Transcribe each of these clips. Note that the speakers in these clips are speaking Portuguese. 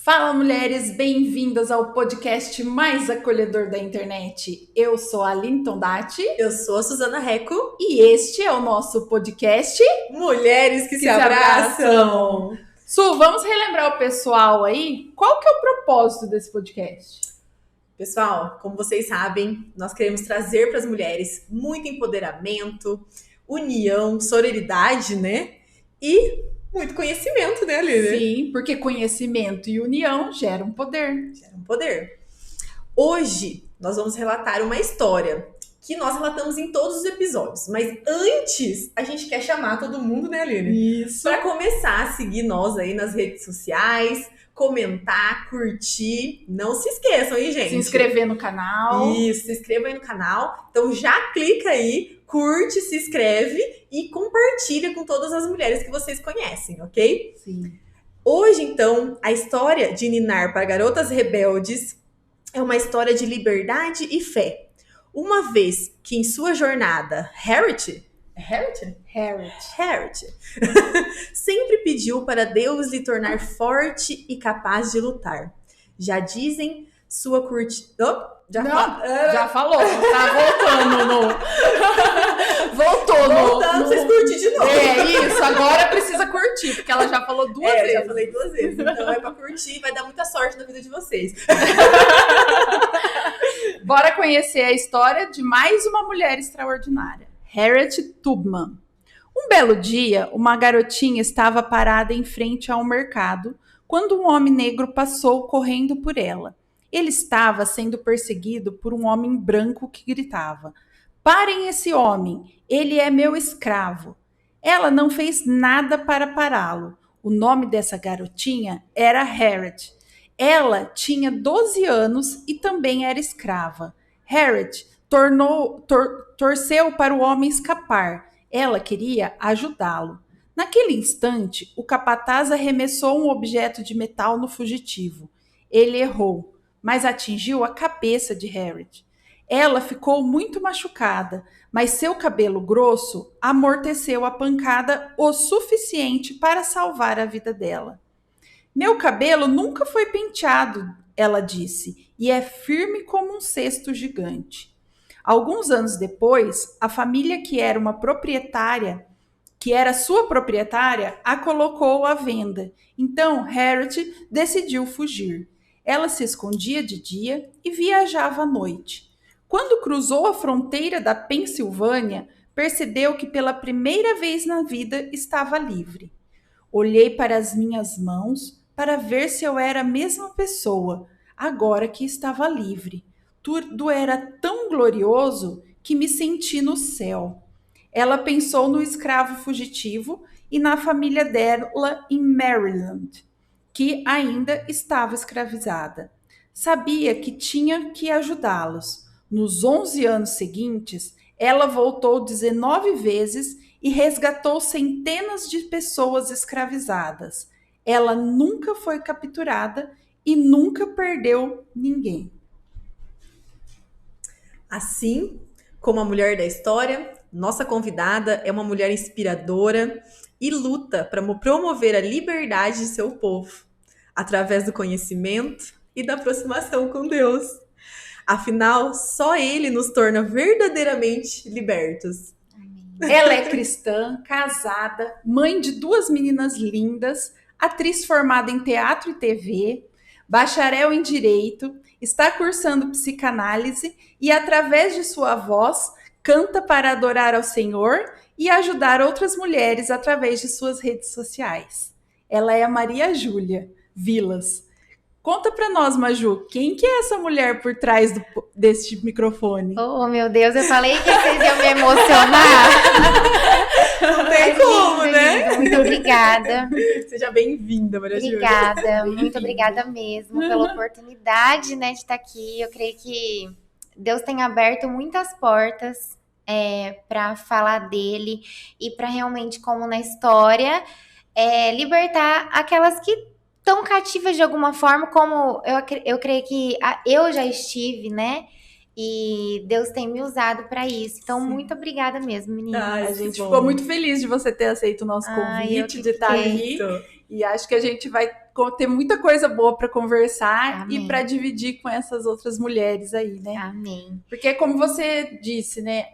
Fala, mulheres, bem-vindas ao podcast mais acolhedor da internet. Eu sou a Aline Tondati. Eu sou a Suzana Reco. E este é o nosso podcast Mulheres que se abraçam. Su, vamos relembrar o pessoal aí? Qual que é o propósito desse podcast? Pessoal, como vocês sabem, nós queremos trazer para as mulheres muito empoderamento, união, sororidade, né? E muito conhecimento, né, Aline? Sim, porque conhecimento e união geram poder. Geram poder. Hoje, nós vamos relatar uma história que nós relatamos em todos os episódios. Mas antes, a gente quer chamar todo mundo, né, Aline? Isso. Para começar a seguir nós aí nas redes sociais, comentar, curtir. Não se esqueçam, hein, gente? Se inscrever no canal. Isso, se inscreva aí no canal. Então já clica aí, curte, se inscreve e compartilha com todas as mulheres que vocês conhecem, ok? Sim. Hoje, então, a história de Ninar para Garotas Rebeldes é uma história de liberdade e fé. Uma vez que em sua jornada, Harriet sempre pediu para Deus lhe tornar forte e capaz de lutar. Já dizem sua curtida... Já falou, tá voltando no... Voltando, vocês curtem de novo. É isso, agora precisa curtir, porque ela já falou duas vezes. Eu já falei 2 vezes, então é pra curtir, vai dar muita sorte na vida de vocês. Bora conhecer a história de mais uma mulher extraordinária, Harriet Tubman. Um belo dia, uma garotinha estava parada em frente a um mercado quando um homem negro passou correndo por ela. Ele estava sendo perseguido por um homem branco que gritava: "Parem esse homem, ele é meu escravo." Ela não fez nada para pará-lo. O nome dessa garotinha era Harriet. Ela tinha 12 anos e também era escrava. Harriet torceu para o homem escapar. Ela queria ajudá-lo. Naquele instante, o capataz arremessou um objeto de metal no fugitivo. Ele errou, mas atingiu a cabeça de Harriet. Ela ficou muito machucada, mas seu cabelo grosso amorteceu a pancada o suficiente para salvar a vida dela. "Meu cabelo nunca foi penteado", ela disse, "e é firme como um cesto gigante." Alguns anos depois, a família que era sua proprietária, a colocou à venda. Então, Harriet decidiu fugir. Ela se escondia de dia e viajava à noite. Quando cruzou a fronteira da Pensilvânia, percebeu que pela primeira vez na vida estava livre. "Olhei para as minhas mãos para ver se eu era a mesma pessoa, agora que estava livre. Tudo era tão glorioso que me senti no céu." Ela pensou no escravo fugitivo e na família dela em Maryland, que ainda estava escravizada. Sabia que tinha que ajudá-los. Nos 11 anos seguintes, ela voltou 19 vezes e resgatou centenas de pessoas escravizadas. Ela nunca foi capturada e nunca perdeu ninguém. Assim como a mulher da história, nossa convidada é uma mulher inspiradora e luta para promover a liberdade de seu povo, através do conhecimento e da aproximação com Deus. Afinal, só Ele nos torna verdadeiramente libertos. Ela é cristã, casada, mãe de 2 meninas lindas, atriz formada em teatro e TV, bacharel em direito, está cursando psicanálise e, através de sua voz, canta para adorar ao Senhor e ajudar outras mulheres através de suas redes sociais. Ela é a Maria Júlia Vilas. Conta pra nós, Maju, quem que é essa mulher por trás deste microfone? Oh, meu Deus, eu falei que vocês iam me emocionar. Não tem como, né? Muito obrigada. Seja bem-vinda, Maria Júlia. Obrigada, muito obrigada mesmo pela oportunidade, né, de estar aqui. Eu creio que Deus tem aberto muitas portas para falar dele e para realmente, como na história, libertar aquelas que tão cativas de alguma forma, como eu creio que eu já estive, né? E Deus tem me usado para isso. Então, muito obrigada mesmo, meninas. A gente ficou muito feliz de você ter aceito o nosso convite, de estar aqui. E acho que a gente vai ter muita coisa boa para conversar Amém. e para dividir com essas outras mulheres aí, né? Amém. Porque como você disse, né,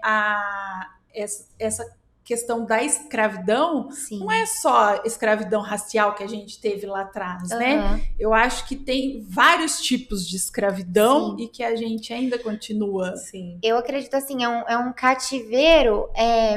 essa questão da escravidão Sim. não é só escravidão racial que a gente teve lá atrás, né? Aham. Eu acho que tem vários tipos de escravidão Sim. e que a gente ainda continua. Sim. Eu acredito assim, é um cativeiro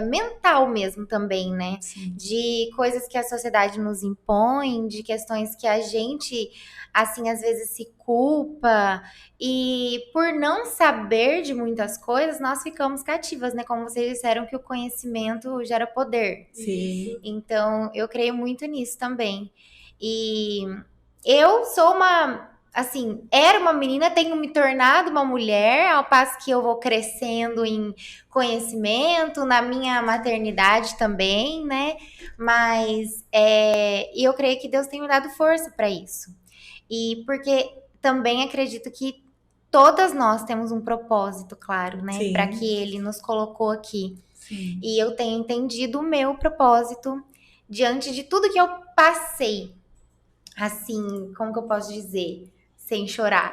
mental mesmo também, né? Sim. De coisas que a sociedade nos impõe, de questões que a gente, assim, às vezes se culpa. E por não saber de muitas coisas, nós ficamos cativas, né? Como vocês disseram que o conhecimento gera poder. Sim. Então, eu creio muito nisso também. E eu sou assim, era uma menina, tenho me tornado uma mulher, ao passo que eu vou crescendo em conhecimento, na minha maternidade também, né? Mas e eu creio que Deus tem me dado força para isso. E porque também acredito que todas nós temos um propósito, claro, né? Sim. Para que Ele nos colocou aqui. Sim. E eu tenho entendido o meu propósito diante de tudo que eu passei. Assim, como que eu posso dizer? Sem chorar.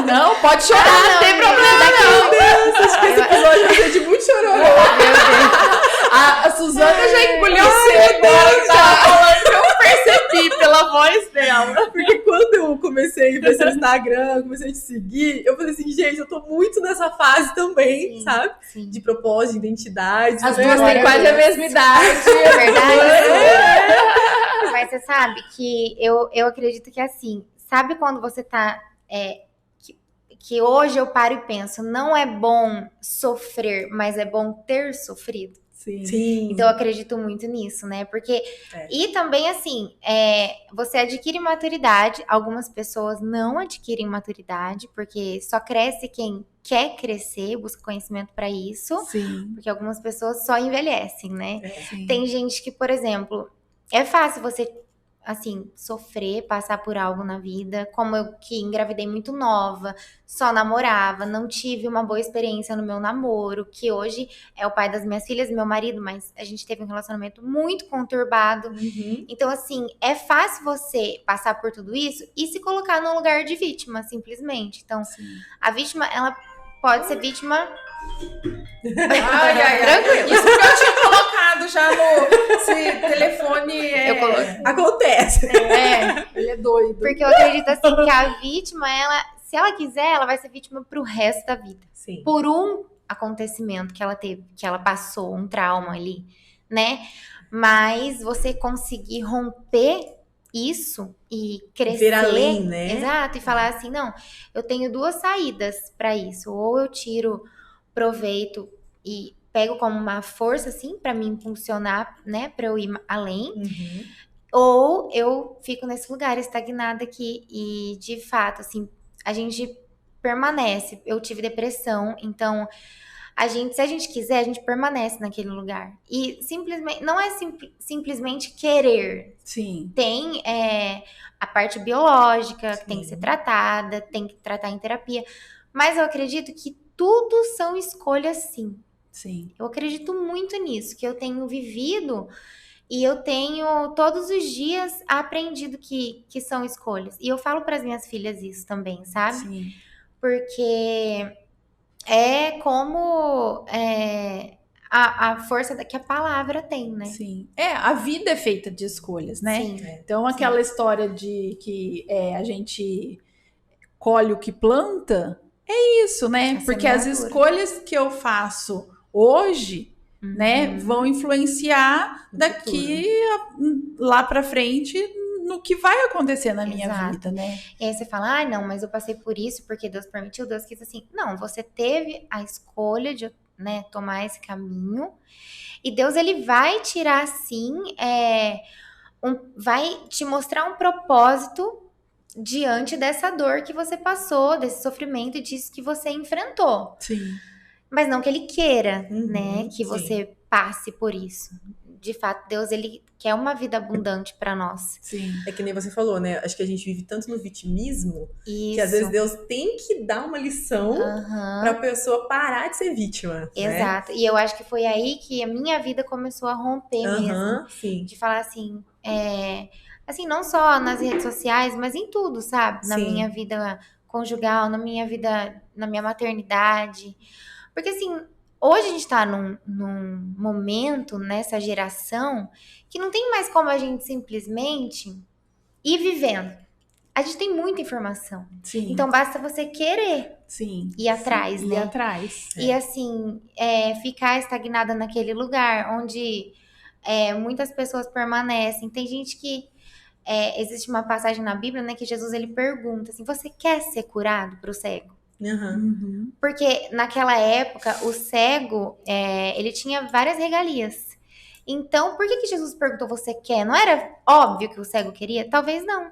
Não, pode chorar, não tem problema Meu Deus, acho que esse episódio vai ser de muito chororô. A Suzana já engoliu seco, ela tava falando que eu percebi pela voz dela. Porque quando eu comecei a ver seu Instagram, comecei a te seguir, eu falei assim, gente, eu tô muito nessa fase também, Sim, sabe? sim. De propósito, de identidade. As né? duas têm quase a mesma idade. É verdade. Mas você sabe que eu acredito que assim, sabe quando você tá. Que hoje eu paro e penso, não é bom sofrer, mas é bom ter sofrido. Sim. Sim. Então eu acredito muito nisso, né? Porque. E também, assim, você adquire maturidade. Algumas pessoas não adquirem maturidade, porque só cresce quem quer crescer, busca conhecimento para isso. Sim. Porque algumas pessoas só envelhecem, né? Sim. Tem gente que, por exemplo, é fácil você, assim, sofrer, passar por algo na vida, como eu que engravidei muito nova, só namorava, não tive uma boa experiência no meu namoro, que hoje é o pai das minhas filhas, meu marido, mas a gente teve um relacionamento muito conturbado. Uhum. Então, assim, é fácil você passar por tudo isso e se colocar no lugar de vítima, simplesmente. Então, a vítima, ela pode ser vítima. Ai. Tranquilo. Isso que eu tinha colocado já no esse telefone. Eu coloquei. Acontece. Ele é doido. Porque eu acredito assim que a vítima, ela, se ela quiser, ela vai ser vítima pro resto da vida. Sim. Por um acontecimento que ela teve, que ela passou, um trauma ali, né? Mas você conseguir romper isso e crescer. Ver além, né? Exato, e falar assim, não, eu tenho duas saídas para isso. Ou eu tiro proveito e pego como uma força, assim, para me impulsionar, né? Para eu ir além. Uhum. Ou eu fico nesse lugar estagnada aqui e, de fato, assim, a gente permanece. Eu tive depressão, então se a gente quiser, a gente permanece naquele lugar. E simplesmente, não é simplesmente querer. Sim. Tem a parte biológica que tem que Sim. ser tratada, tem que tratar em terapia. Mas eu acredito que tudo são escolhas, sim. Sim. Eu acredito muito nisso, que eu tenho vivido e eu tenho todos os dias aprendido que são escolhas. E eu falo para as minhas filhas isso também, sabe? Sim. Porque é como a força que a palavra tem, né? Sim. A vida é feita de escolhas, né? Sim. Então, aquela história de que a gente colhe o que planta, é isso, né? A Porque as semeadura. escolhas que eu faço hoje, né, vão influenciar daqui lá pra frente no que vai acontecer na minha Exato. vida, né? E aí você fala, não, mas eu passei por isso porque Deus permitiu, Deus quis assim. Não, você teve a escolha de, né, tomar esse caminho e Deus, ele vai tirar, sim, vai te mostrar um propósito diante dessa dor que você passou, desse sofrimento e disso que você enfrentou. Sim. Mas não que ele queira, Uhum, né, que sim. você passe por isso. De fato, Deus, ele quer uma vida abundante pra nós. Sim. É que nem você falou, né? Acho que a gente vive tanto no vitimismo Isso. que às vezes Deus tem que dar uma lição Aham. pra pessoa parar de ser vítima. Exato. E eu acho que foi aí que a minha vida começou a romper Né? mesmo. Aham, sim. De falar assim, Assim, não só nas redes sociais, mas em tudo, sabe? Na Sim. minha vida conjugal, na minha vida, na minha maternidade. Porque, assim, hoje a gente tá num momento, nessa geração, que não tem mais como a gente simplesmente ir vivendo. A gente tem muita informação. Sim. Então, basta você querer Sim. ir atrás, Ir né? atrás. E assim, ficar estagnada naquele lugar onde muitas pessoas permanecem. Tem gente que. Existe uma passagem na Bíblia, né, que Jesus ele pergunta assim: você quer ser curado para o cego? Aham. Uhum. Porque naquela época o cego ele tinha várias regalias. Então, por que Jesus perguntou: você quer? Não era óbvio que o cego queria? Talvez não.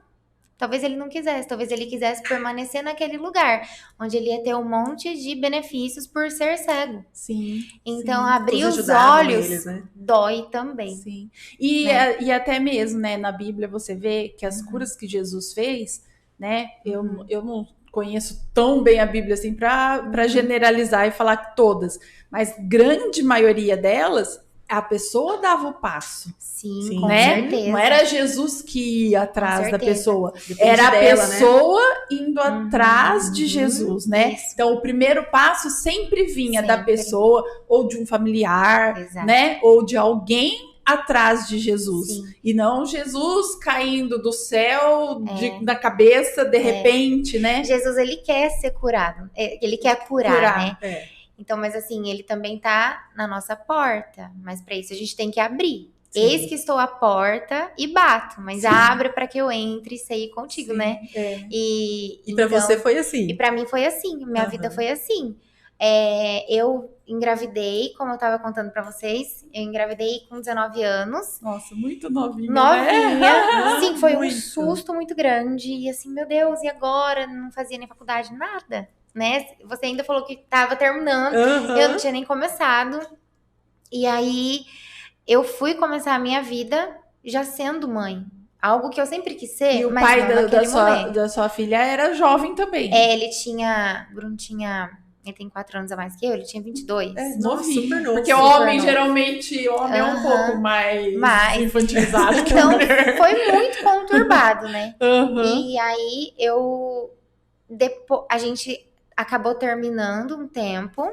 Talvez ele não quisesse, talvez ele quisesse permanecer naquele lugar, onde ele ia ter um monte de benefícios por ser cego. Sim. Então, sim. abrir Todos os ajudavam olhos eles, né? dói também. Sim. E, Né? e até mesmo, né, na Bíblia você vê que as curas que Jesus fez, né, eu não conheço tão bem a Bíblia assim para generalizar e falar que todas, mas grande maioria delas, a pessoa dava o passo. Sim, Sim. com Né? certeza. Não era Jesus que ia atrás da certeza. pessoa, Depende era a dela, né? pessoa indo atrás de Jesus, né? Isso. Então o primeiro passo sempre vinha da Sempre. pessoa ou de um familiar, Exato. né? Ou de alguém atrás de Jesus. Sim. E não Jesus caindo do céu da cabeça de repente, né? Jesus, ele quer ser curado. Ele quer curar, né? É. Então, mas assim, ele também tá na nossa porta. Mas para isso a gente tem que abrir. Sim. Eis que estou à porta e bato, mas Sim. abre para que eu entre e saia contigo, Sim, né? é. E pra então, você foi assim. E pra mim foi assim, minha Aham. vida foi assim. Eu engravidei, como eu tava contando pra vocês, eu engravidei com 19 anos. Nossa, muito novinha, Novinha. né? Sim, foi um Muito. susto muito grande. E assim, meu Deus, e agora? Não fazia nem faculdade, nada, né? Você ainda falou que tava terminando. Aham. Eu não tinha nem começado. E aí, eu fui começar a minha vida já sendo mãe. Algo que eu sempre quis ser, E o mas pai não da naquele momento. sua filha era jovem também. Bruno ele tem 4 anos a mais que eu, ele tinha 22. Nossa, super novo. Porque o super homem, novo. geralmente, o homem é um Aham. pouco mais Mais. infantilizado que a Então, mulher. foi muito conturbado, né? Aham. E aí, a gente acabou terminando um tempo,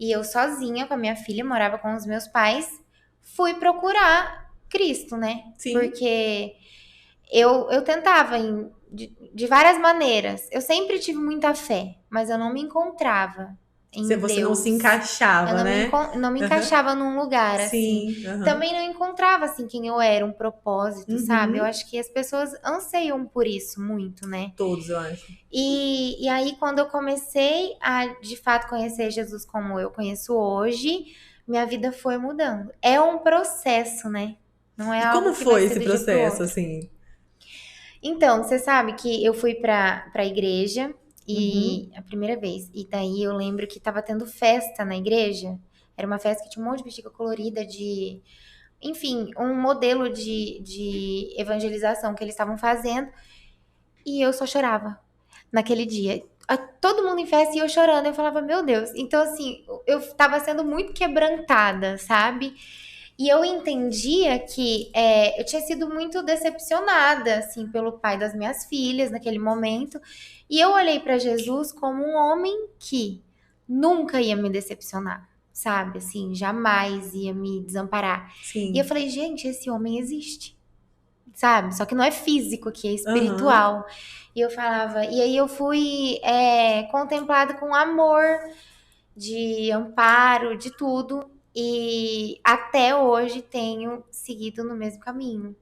e eu sozinha com a minha filha, morava com os meus pais, fui procurar Cristo, né? Sim. Porque eu tentava de várias maneiras. Eu sempre tive muita fé, mas eu não me encontrava em Você Deus. não se encaixava, Eu né? não me Aham. encaixava num lugar, assim. Sim. aham. Também não encontrava, assim, quem eu era, um propósito, Uhum. sabe? Eu acho que as pessoas anseiam por isso muito, né? Todos, eu acho. E aí, quando eu comecei a, de fato, conhecer Jesus como eu conheço hoje, minha vida foi mudando. É um processo, né? Não é E algo como que foi vai esse ser do dia pro processo, outro. assim? Então, você sabe que eu fui pra igreja e a primeira vez. E daí eu lembro que tava tendo festa na igreja. Era uma festa que tinha um monte de bexiga colorida enfim, um modelo de evangelização que eles estavam fazendo. E eu só chorava naquele dia. Todo mundo em festa e eu chorando. Eu falava, meu Deus. Então, assim, eu tava sendo muito quebrantada, sabe? E eu entendia que eu tinha sido muito decepcionada, assim, pelo pai das minhas filhas naquele momento. E eu olhei pra Jesus como um homem que nunca ia me decepcionar, sabe? Assim, jamais ia me desamparar. Sim. E eu falei, gente, esse homem existe, sabe? Só que não é físico aqui, é espiritual. E eu falava, e aí eu fui contemplada com amor, de amparo, de tudo. E até hoje tenho seguido no mesmo caminho.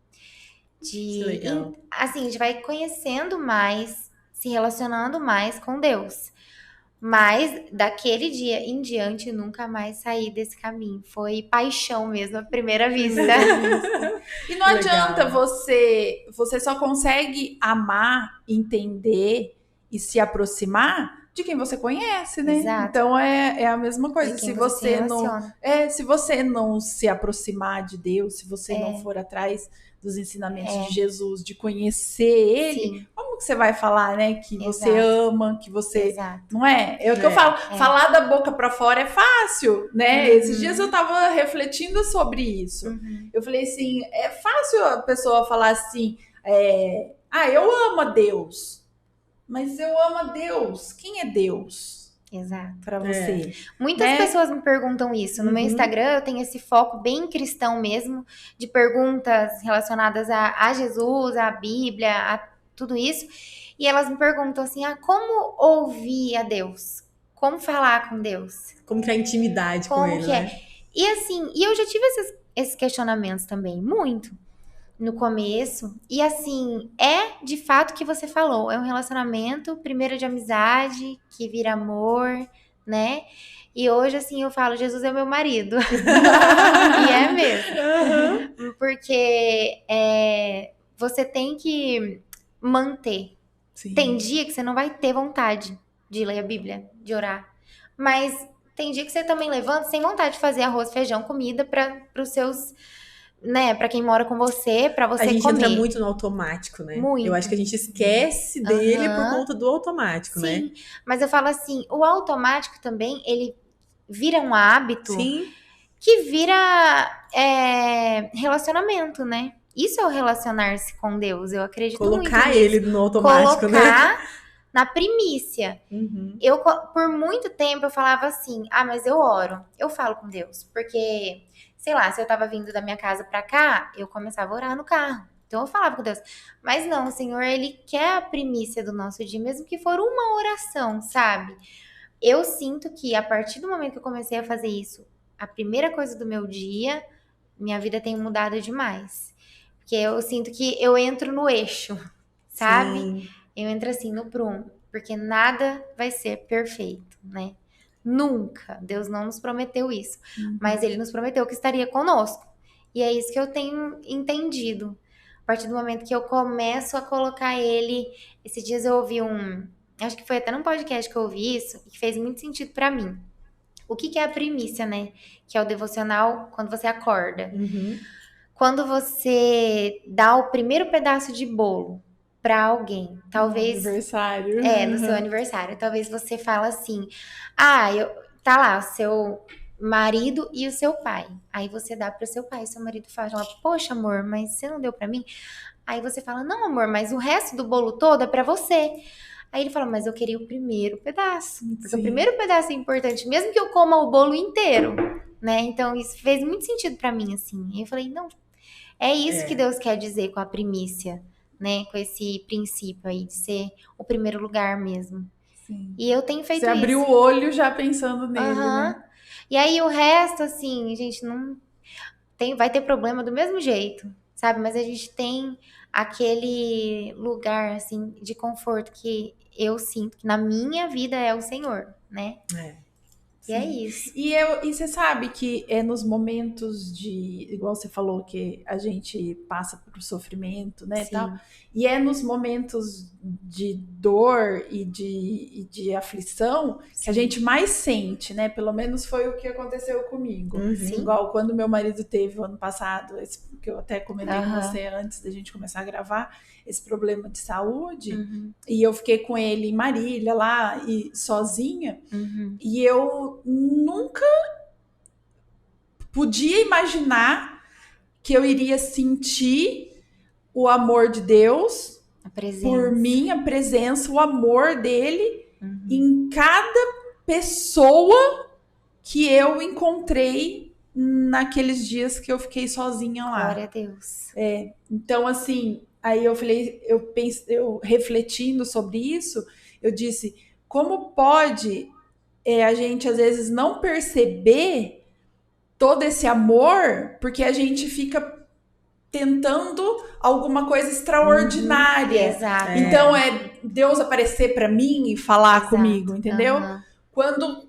Que legal. Assim, a gente vai conhecendo mais, se relacionando mais com Deus. Mas daquele dia em diante, nunca mais saí desse caminho. Foi paixão mesmo, à primeira vista. E não adianta você só consegue amar, entender e se aproximar de quem você conhece, né? Exato. Então é a mesma coisa. De quem Se você você se não relaciona. se você não se aproximar de Deus, se você não for atrás dos ensinamentos de Jesus, de conhecer ele, Sim, como que você vai falar, né, que você Exato. ama, que você exato. não é? É o que eu falo. Falar da boca pra fora é fácil, né? Esses dias eu tava refletindo sobre isso. Eu falei assim, é fácil a pessoa falar assim, Eu amo a Deus. Mas eu amo a Deus. Quem é Deus Exato. pra você? Muitas Né? pessoas me perguntam isso. No meu Instagram eu tenho esse foco bem cristão mesmo, de perguntas relacionadas a Jesus, à Bíblia, a tudo isso. E elas me perguntam assim, como ouvir a Deus? Como falar com Deus? Como criar intimidade com Como ele, que é? né? E assim, eu já tive esses questionamentos também, muito, no começo. E assim, é de fato o que você falou, é um relacionamento, primeiro de amizade, que vira amor, né? E hoje, assim, eu falo, Jesus é meu marido. E é mesmo. Porque você tem que manter. Sim. Tem dia que você não vai ter vontade de ler a Bíblia, de orar. Mas tem dia que você também levanta sem vontade de fazer arroz, feijão, comida para os seus, né, para quem mora com você, para você A gente comer. entra muito no automático, né? Muito. Eu acho que a gente esquece dele por conta do automático, né? Sim, mas eu falo assim, o automático também, ele vira um hábito Sim. que vira relacionamento, né? Isso é o relacionar-se com Deus, eu acredito muito Colocar nisso. ele no automático, né? Colocar na primícia. Uhum. Eu, por muito tempo, eu falava assim, mas eu oro, eu falo com Deus, porque, sei lá, se eu tava vindo da minha casa pra cá, eu começava a orar no carro. Então eu falava com Deus. Mas não, o Senhor, Ele quer a primícia do nosso dia, mesmo que for uma oração, sabe? Eu sinto que a partir do momento que eu comecei a fazer isso, a primeira coisa do meu dia, minha vida tem mudado demais. Porque eu sinto que eu entro no eixo, sabe? Sim. Eu entro assim no prumo, porque nada vai ser perfeito, né? Nunca. Deus não nos prometeu isso. Mas Ele nos prometeu que estaria conosco. E é isso que eu tenho entendido. A partir do momento que eu começo a colocar Ele... Esses dias eu ouvi acho que foi até num podcast que eu ouvi isso, e que fez muito sentido pra mim. O que é a primícia, né? Que é o devocional quando você acorda. Uhum. Quando você dá o primeiro pedaço de bolo pra alguém, talvez... Aniversário. no seu aniversário. Talvez você fala assim, tá lá, o seu marido e o seu pai. Aí você dá pro seu pai, seu marido fala, poxa, amor, mas você não deu pra mim? Aí você fala, não, amor, mas o resto do bolo todo é pra você. Aí ele fala, mas eu queria o primeiro pedaço. Porque Sim. o primeiro pedaço é importante, mesmo que eu coma o bolo inteiro, né? Então isso fez muito sentido pra mim, assim. E eu falei, não, é isso que Deus quer dizer com a primícia, né? Com esse princípio aí de ser o primeiro lugar mesmo. Sim. E eu tenho feito Você abriu isso. o olho já pensando nele, né? E aí o resto, assim, gente, não vai ter problema do mesmo jeito, sabe? Mas a gente tem aquele lugar, assim, de conforto que eu sinto que na minha vida é o Senhor, né? E é isso. E você sabe que é nos momentos igual você falou, que a gente passa por sofrimento, né, Sim. tal, e é nos momentos de dor e de aflição que a gente mais sente, né, pelo menos foi o que aconteceu comigo. Uhum. Igual quando meu marido teve o ano passado, que eu até comentei com você antes da gente começar a gravar, esse problema de saúde, e eu fiquei com ele em Marília lá, e sozinha, e eu nunca podia imaginar que eu iria sentir o amor de Deus por mim, a presença, o amor dele em cada pessoa que eu encontrei naqueles dias que eu fiquei sozinha lá. Glória a Deus. Então, assim, aí eu falei, eu refletindo sobre isso, eu disse, como pode a gente às vezes não perceber todo esse amor, porque a gente fica tentando alguma coisa extraordinária. Exato. Então Deus aparecer para mim e falar comigo, entendeu? Quando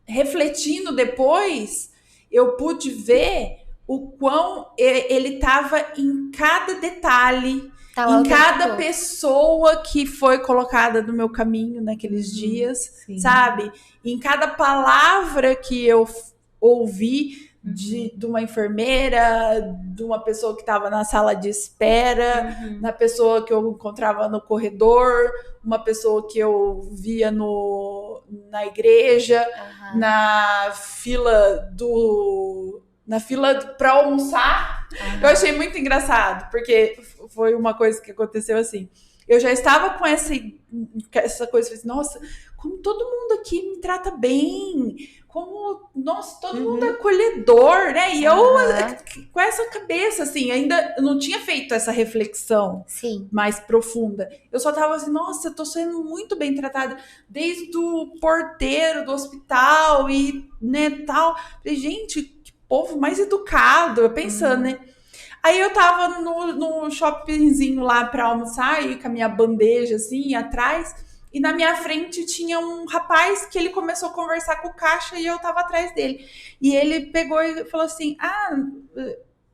refletindo depois, eu pude ver o quão ele estava em cada detalhe, em cada pessoa que foi colocada no meu caminho naqueles dias, sabe? Em cada palavra que eu ouvi de uma enfermeira, de uma pessoa que estava na sala de espera, na pessoa que eu encontrava no corredor, uma pessoa que eu via na igreja, na fila na fila pra almoçar. Eu achei muito engraçado, porque foi uma coisa que aconteceu assim. Eu já estava com essa coisa, falei assim, nossa, como todo mundo aqui me trata bem, como, nossa, todo mundo é acolhedor, né? E eu, com essa cabeça, assim, ainda não tinha feito essa reflexão mais profunda. Eu só tava assim, nossa, eu tô sendo muito bem tratada, desde o porteiro do hospital e, né, tal. Falei, gente, que povo mais educado, eu pensando, né? Aí eu tava no shoppingzinho lá pra almoçar, e com a minha bandeja, assim, atrás, e na minha frente tinha um rapaz que ele começou a conversar com o caixa e eu tava atrás dele. E ele pegou e falou assim,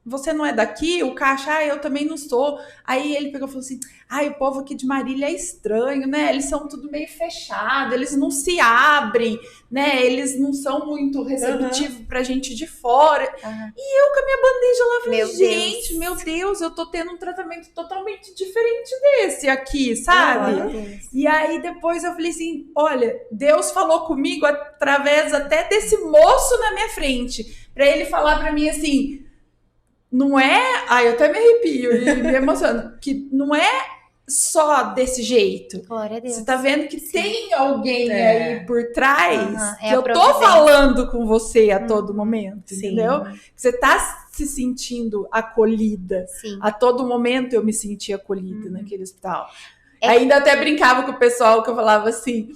você não é daqui? O caixa, eu também não sou. Aí ele pegou e falou assim, o povo aqui de Marília é estranho, né? Eles são tudo meio fechado, eles não se abrem, né? Eles não são muito receptivos pra gente de fora. E eu com a minha bandeja lá falei, gente, meu Deus, eu tô tendo um tratamento totalmente diferente desse aqui, sabe? E aí depois eu falei assim, olha, Deus falou comigo através até desse moço na minha frente, pra ele falar pra mim assim, não é... eu até me arrepio e me emociono. Que não é só desse jeito. Glória a Deus. Você tá vendo que tem alguém aí por trás que eu tô providência. falando com você a todo momento, entendeu? Que você tá se sentindo acolhida. A todo momento eu me senti acolhida naquele hospital. Ainda até brincava com o pessoal que eu falava assim,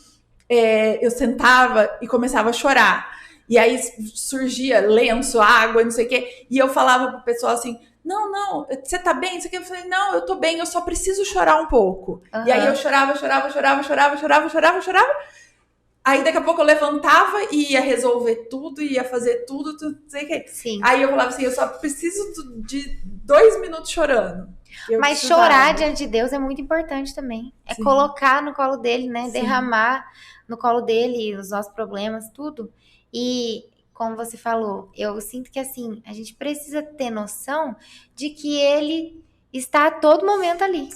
eu sentava e começava a chorar. E aí surgia lenço, água, não sei o quê. E eu falava pro pessoal assim, não, você tá bem? Eu falei, não, eu tô bem, eu só preciso chorar um pouco. E aí eu chorava. Aí daqui a pouco eu levantava e ia resolver tudo, ia fazer tudo, não sei o quê. Aí eu falava assim, eu só preciso de 2 minutos chorando. Mas chorar diante de Deus é muito importante também. É colocar no colo dele, né? Derramar no colo dele os nossos problemas, tudo. E, como você falou, eu sinto que, assim, a gente precisa ter noção de que ele está a todo momento ali.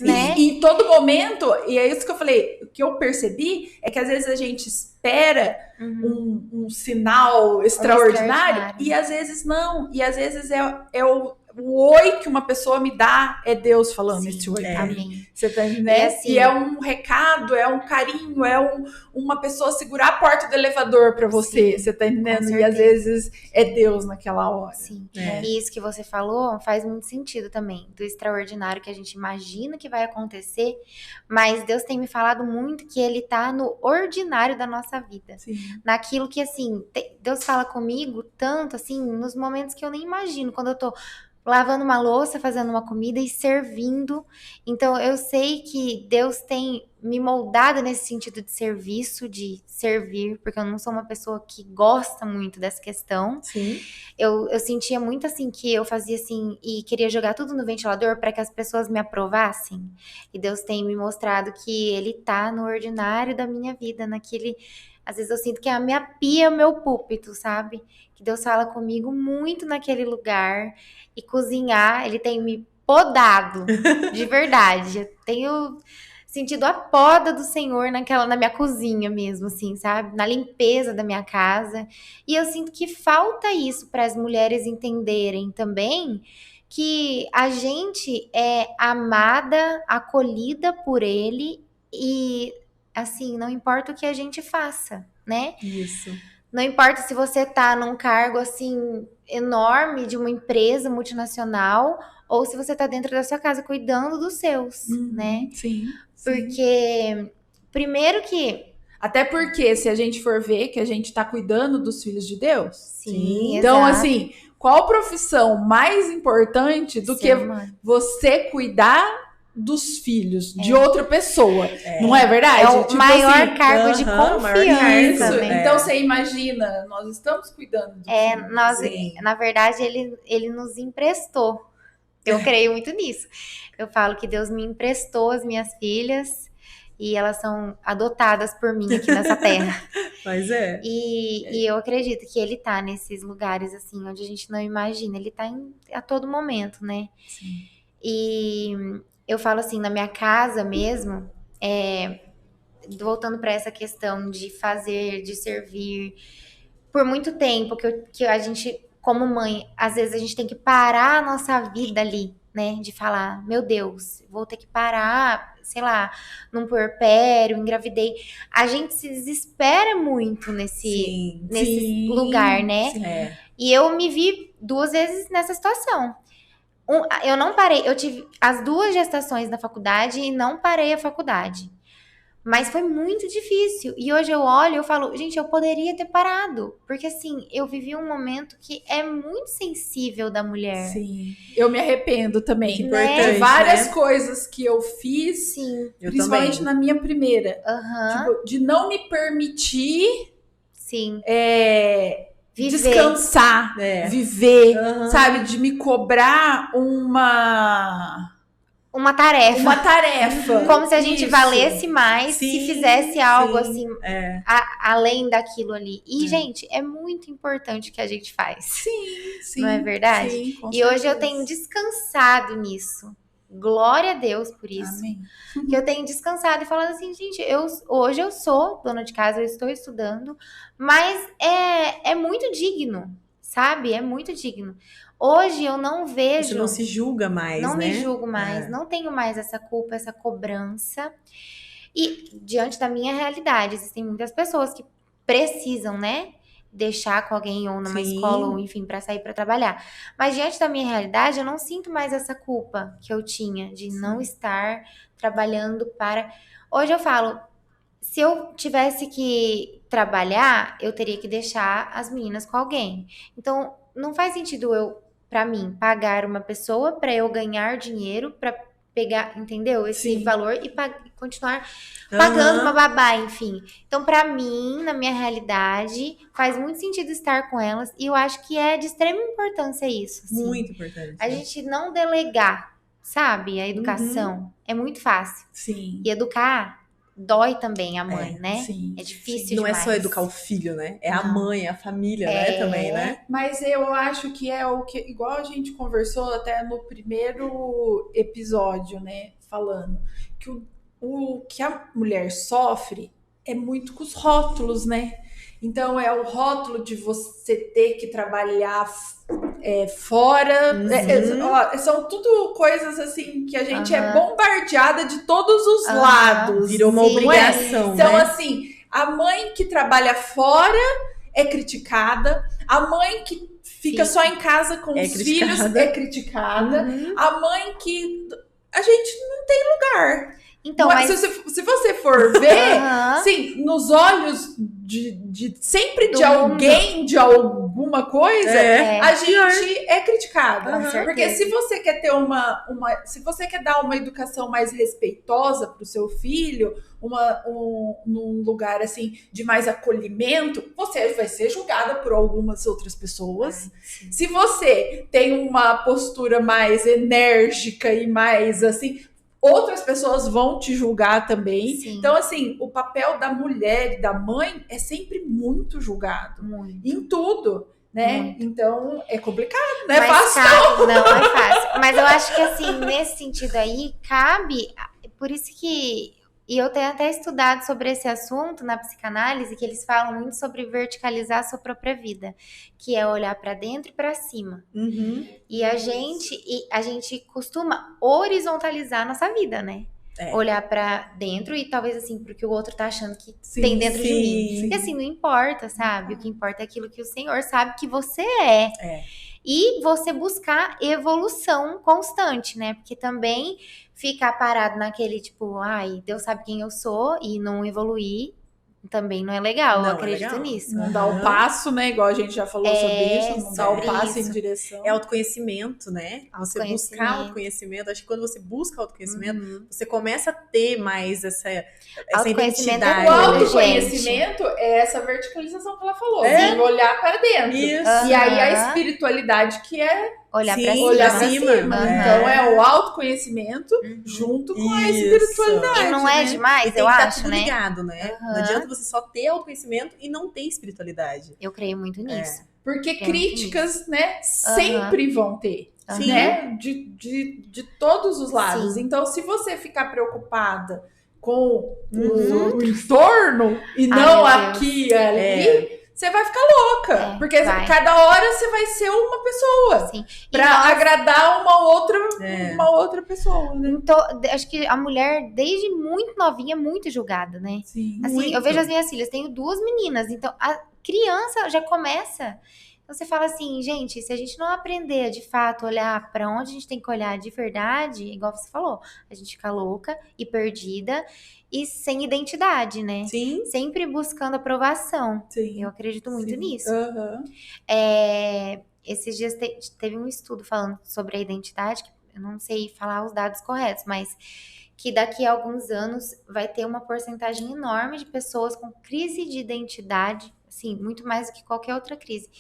Né? E em todo momento, e é isso que eu falei, o que eu percebi é que às vezes a gente espera um sinal extraordinário e às vezes não. E às vezes é o oi que uma pessoa me dá, é Deus falando esse oi pra mim. Você tá entendendo? E é um recado, é um carinho, é uma pessoa segurar a porta do elevador pra você. Você tá entendendo? E às vezes é Deus naquela hora. E isso que você falou faz muito sentido também. Do extraordinário que a gente imagina que vai acontecer, mas Deus tem me falado muito que ele tá no ordinário da nossa vida. Naquilo que, assim, Deus fala comigo tanto, assim, nos momentos que eu nem imagino. Quando eu tô lavando uma louça, fazendo uma comida e servindo. Então, eu sei que Deus tem me moldado nesse sentido de serviço, de servir, porque eu não sou uma pessoa que gosta muito dessa questão. Eu sentia muito assim, que eu fazia assim, e queria jogar tudo no ventilador para que as pessoas me aprovassem. E Deus tem me mostrado que Ele tá no ordinário da minha vida, naquele... Às vezes eu sinto que a minha pia é o meu púlpito, sabe? Que Deus fala comigo muito naquele lugar. E cozinhar, Ele tem me podado, de verdade. Eu tenho sentido a poda do Senhor na minha cozinha mesmo, assim, sabe? Na limpeza da minha casa. E eu sinto que falta isso para as mulheres entenderem também que a gente é amada, acolhida por Ele e... assim, não importa o que a gente faça, né? Não importa se você tá num cargo, assim, enorme de uma empresa multinacional ou se você tá dentro da sua casa cuidando dos seus, né? Porque, primeiro que... Até porque, se a gente for ver que a gente tá cuidando dos filhos de Deus. Então, assim, qual profissão mais importante do que você cuidar dos filhos de outra pessoa, não é verdade? É o maior cargo de confiança, né? Então você imagina, nós estamos cuidando dos filhos. Na verdade, ele nos emprestou. Eu creio muito nisso. Eu falo que Deus me emprestou as minhas filhas e elas são adotadas por mim aqui nessa terra. E eu acredito que Ele tá nesses lugares assim, onde a gente não imagina. Ele tá a todo momento, né? E eu falo assim, na minha casa mesmo, voltando para essa questão de fazer, de servir, por muito tempo que a gente como mãe, às vezes a gente tem que parar a nossa vida ali, né? De falar, meu Deus, vou ter que parar, sei lá, num puerpério, engravidei. A gente se desespera muito nesse lugar, né? Sim. E eu me vi 2 vezes nessa situação. Eu não parei, eu tive as 2 gestações na faculdade e não parei a faculdade. Mas foi muito difícil. E hoje eu olho e eu falo, gente, eu poderia ter parado. Porque assim, eu vivi um momento que é muito sensível da mulher. Sim. Eu me arrependo também. Importante, De várias né? coisas que eu fiz, Sim. Eu principalmente também. na minha primeira. Aham. Tipo, de não me permitir Sim. Viver. descansar, É. viver, Aham. sabe? De me cobrar Uma tarefa. uma tarefa. Como se a gente Isso. valesse mais Sim, se fizesse algo sim. assim, É. além daquilo ali. E, gente, é muito importante o que a gente faz. Sim, Não é verdade? Sim, com E hoje eu certeza. tenho descansado nisso. Glória a Deus por isso. Amém. Que eu tenho descansado e falado assim, gente, hoje eu sou dona de casa, eu estou estudando, mas é muito digno, sabe? É muito digno. Hoje eu não vejo... Você não se julga mais, Não né? me julgo mais, É. não tenho mais essa culpa, essa cobrança. E diante da minha realidade, existem muitas pessoas que precisam, né, deixar com alguém ou numa Sim. escola ou enfim para sair para trabalhar. Mas diante da minha realidade, eu não sinto mais essa culpa que eu tinha de não estar trabalhando para. Hoje eu falo, se eu tivesse que trabalhar, eu teria que deixar as meninas com alguém. Então, não faz sentido para mim, pagar uma pessoa para eu ganhar dinheiro, para pegar, entendeu? Esse Sim. valor e continuar pagando Aham. uma babá, enfim. Então, para mim, na minha realidade, faz muito sentido estar com elas e eu acho que é de extrema importância isso. Assim. Muito importante. A gente não delegar, sabe, a educação. É muito fácil. Sim. E educar dói também a mãe, né? Sim. É difícil Não demais. é só educar o filho, né? É a Não. mãe, a família, né? Também, né? Mas eu acho que é o que, igual a gente conversou até no primeiro episódio, né? Falando que o que a mulher sofre é muito com os rótulos, né? Então é o rótulo de você ter que trabalhar fora. Uhum. São tudo coisas assim que a gente é Aham. bombardeada de todos os Aham. lados. Virou uma Sim. obrigação, Então, né? assim, a mãe que trabalha fora é criticada, a mãe que fica só em casa com É os criticada. filhos é criticada, Uhum. a mãe que. A gente não tem lugar. Então, Não é- mas... se você for ver, Aham. sim, nos olhos sempre Do de alguém, de alguma coisa, É. a gente é criticada. Com certeza. Porque se você quer ter se você quer dar uma educação mais respeitosa para o seu filho, num lugar assim de mais acolhimento, você vai ser julgada por algumas outras pessoas. Se você tem uma postura mais enérgica e mais assim, outras pessoas vão te julgar também. Sim. Então, assim, o papel da mulher e da mãe é sempre muito julgado. Muito. Em tudo, né? Muito. Então, é complicado, não é Mas fácil. não é fácil. Mas eu acho que assim, nesse sentido aí, cabe. Por isso que. E eu tenho até estudado sobre esse assunto na psicanálise, que eles falam muito sobre verticalizar a sua própria vida, que é olhar pra dentro e pra cima. Uhum. E a gente costuma horizontalizar a nossa vida, né? É. Olhar pra dentro e talvez assim, porque o outro tá achando que Sim, tem dentro de sim. mim. E assim, não importa, sabe? O que importa é aquilo que o Senhor sabe que você é. É. E você buscar evolução constante, né? Porque também ficar parado naquele tipo, ai, Deus sabe quem eu sou e não evoluir também não é legal, Não eu é acredito legal. nisso. Não dá o passo, né? Igual a gente já falou sobre isso. Não dá o sobre passo isso. em direção. É autoconhecimento, né? Você buscar Autoconhecimento. autoconhecimento. Acho que quando você busca autoconhecimento, Uhum. você começa a ter mais essa Autoconhecimento identidade. O é tudo, autoconhecimento é essa verticalização que ela falou. É. De olhar para dentro. Isso. E aí a Aham. espiritualidade que é Olhar Sim, pra cima. olhar pra para cima. cima. Aham. Então é o autoconhecimento junto com a Isso. espiritualidade. E não é né? demais, E tem eu que estar acho, tudo né? ligado, né? Aham. Não adianta você só ter autoconhecimento e não ter espiritualidade. Eu creio muito nisso. Porque É, críticas, né, sempre vão ter. Aham. Né? De todos os lados. Sim. Então, se você ficar preocupada com Uhum. o entorno e Ai, não meu Deus. aqui e ali, você vai ficar louca. Porque cada hora você vai ser uma pessoa. Sim. Pra agradar uma outra pessoa, né? Então, acho que a mulher, desde muito novinha, é muito julgada, né? Sim. Assim, muito. eu vejo as minhas filhas, tenho 2 meninas, então a criança já começa. Então você fala assim, gente, se a gente não aprender a, de fato, olhar pra onde a gente tem que olhar de verdade, igual você falou, a gente fica louca e perdida e sem identidade, né? Sim. Sempre buscando aprovação. Sim. Eu acredito muito nisso. Uhum. Esses dias teve um estudo falando sobre a identidade, que eu não sei falar os dados corretos, mas que daqui a alguns anos vai ter uma porcentagem enorme de pessoas com crise de identidade, assim, muito mais do que qualquer outra crise.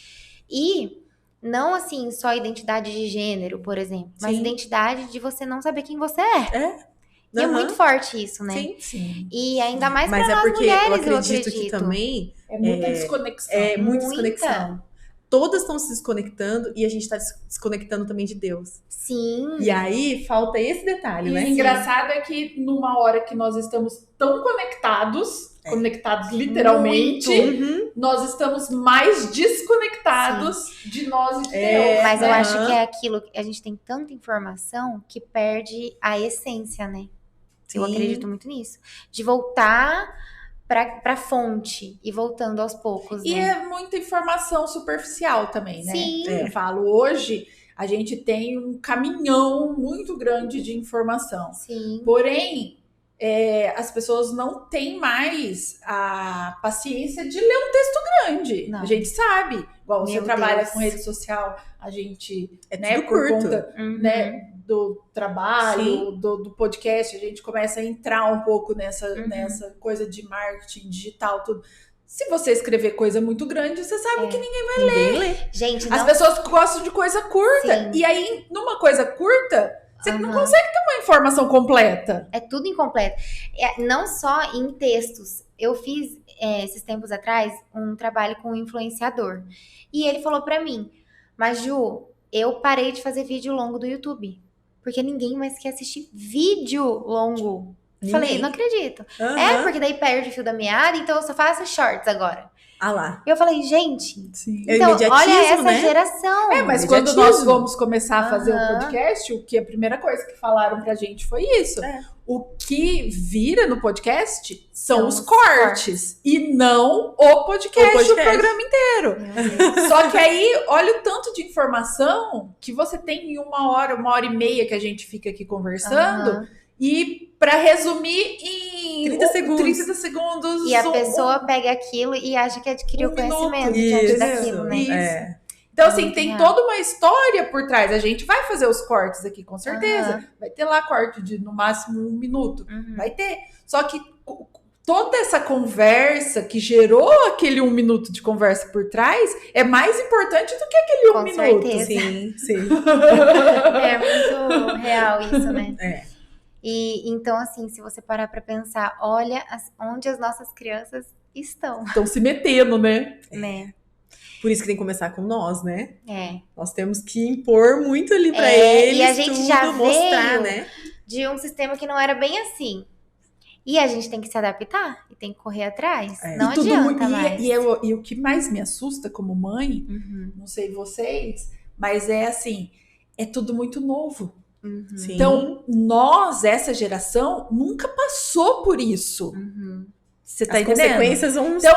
E não, assim, só identidade de gênero, por exemplo, mas identidade de você não saber quem você é. E é muito forte isso, né? Sim. E ainda mais mas pra nós porque mulheres, eu acredito que também é muita desconexão. É muita desconexão. Todas estão se desconectando e a gente está desconectando também de Deus. Sim. E aí falta esse detalhe, né? E o engraçado é que numa hora que nós estamos tão conectados literalmente, nós estamos mais desconectados de nós e de Deus. Mas eu acho que é aquilo, a gente tem tanta informação que perde a essência, né? Eu acredito muito nisso. De voltar pra fonte e voltando aos poucos, né? E é muita informação superficial também, né? Sim. Eu falo, hoje a gente tem um caminhão muito grande de informação. Sim. Porém, as pessoas não têm mais a paciência de ler um texto grande. Não. A gente sabe. Igual você trabalha com rede social, a gente, né, por conta né, do trabalho, do podcast, a gente começa a entrar um pouco nessa coisa de marketing digital, tudo. Se você escrever coisa muito grande, você sabe que ninguém vai ler. Gente, as pessoas gostam de coisa curta. Sim. E aí, numa coisa curta, você não consegue ter uma informação completa. É tudo incompleto. Não só em textos. Eu fiz, esses tempos atrás, um trabalho com um influenciador. E ele falou pra mim, mas Ju, eu parei de fazer vídeo longo do YouTube. Porque ninguém mais quer assistir vídeo longo. Falei, não acredito. Porque daí perde o fio da meada, então eu só faço shorts agora. Ah lá. Eu falei, gente, então, olha essa geração. Mas quando nós vamos começar a fazer o podcast, a primeira coisa que falaram pra gente foi isso. O que vira no podcast são os cortes. E não o podcast, o programa inteiro. Só que aí, olha o tanto de informação que você tem em 1 hora, 1h30 que a gente fica aqui conversando. E pra resumir em 30 segundos. E a pessoa pega aquilo e acha que adquiriu conhecimento diante daquilo, né? Então, assim, tem toda uma história por trás. A gente vai fazer os cortes aqui, com certeza. Vai ter lá corte de, no máximo, 1 minuto. Vai ter. Só que toda essa conversa que gerou aquele 1 minuto de conversa por trás é mais importante do que aquele 1 minuto. Com certeza. Sim. É muito real isso, né? E então, assim, se você parar pra pensar, olha onde as nossas crianças estão. Estão se metendo, né? Por isso que tem que começar com nós, né? Nós temos que impor muito ali pra eles, e a gente já mostrar, veio né? De um sistema que não era bem assim. E a gente tem que se adaptar e tem que correr atrás. Não adianta mais. E o que mais me assusta como mãe, não sei vocês, mas é assim, é tudo muito novo. Então, nós, essa geração, nunca passou por isso. Você tá entendendo? As consequências vão... Então,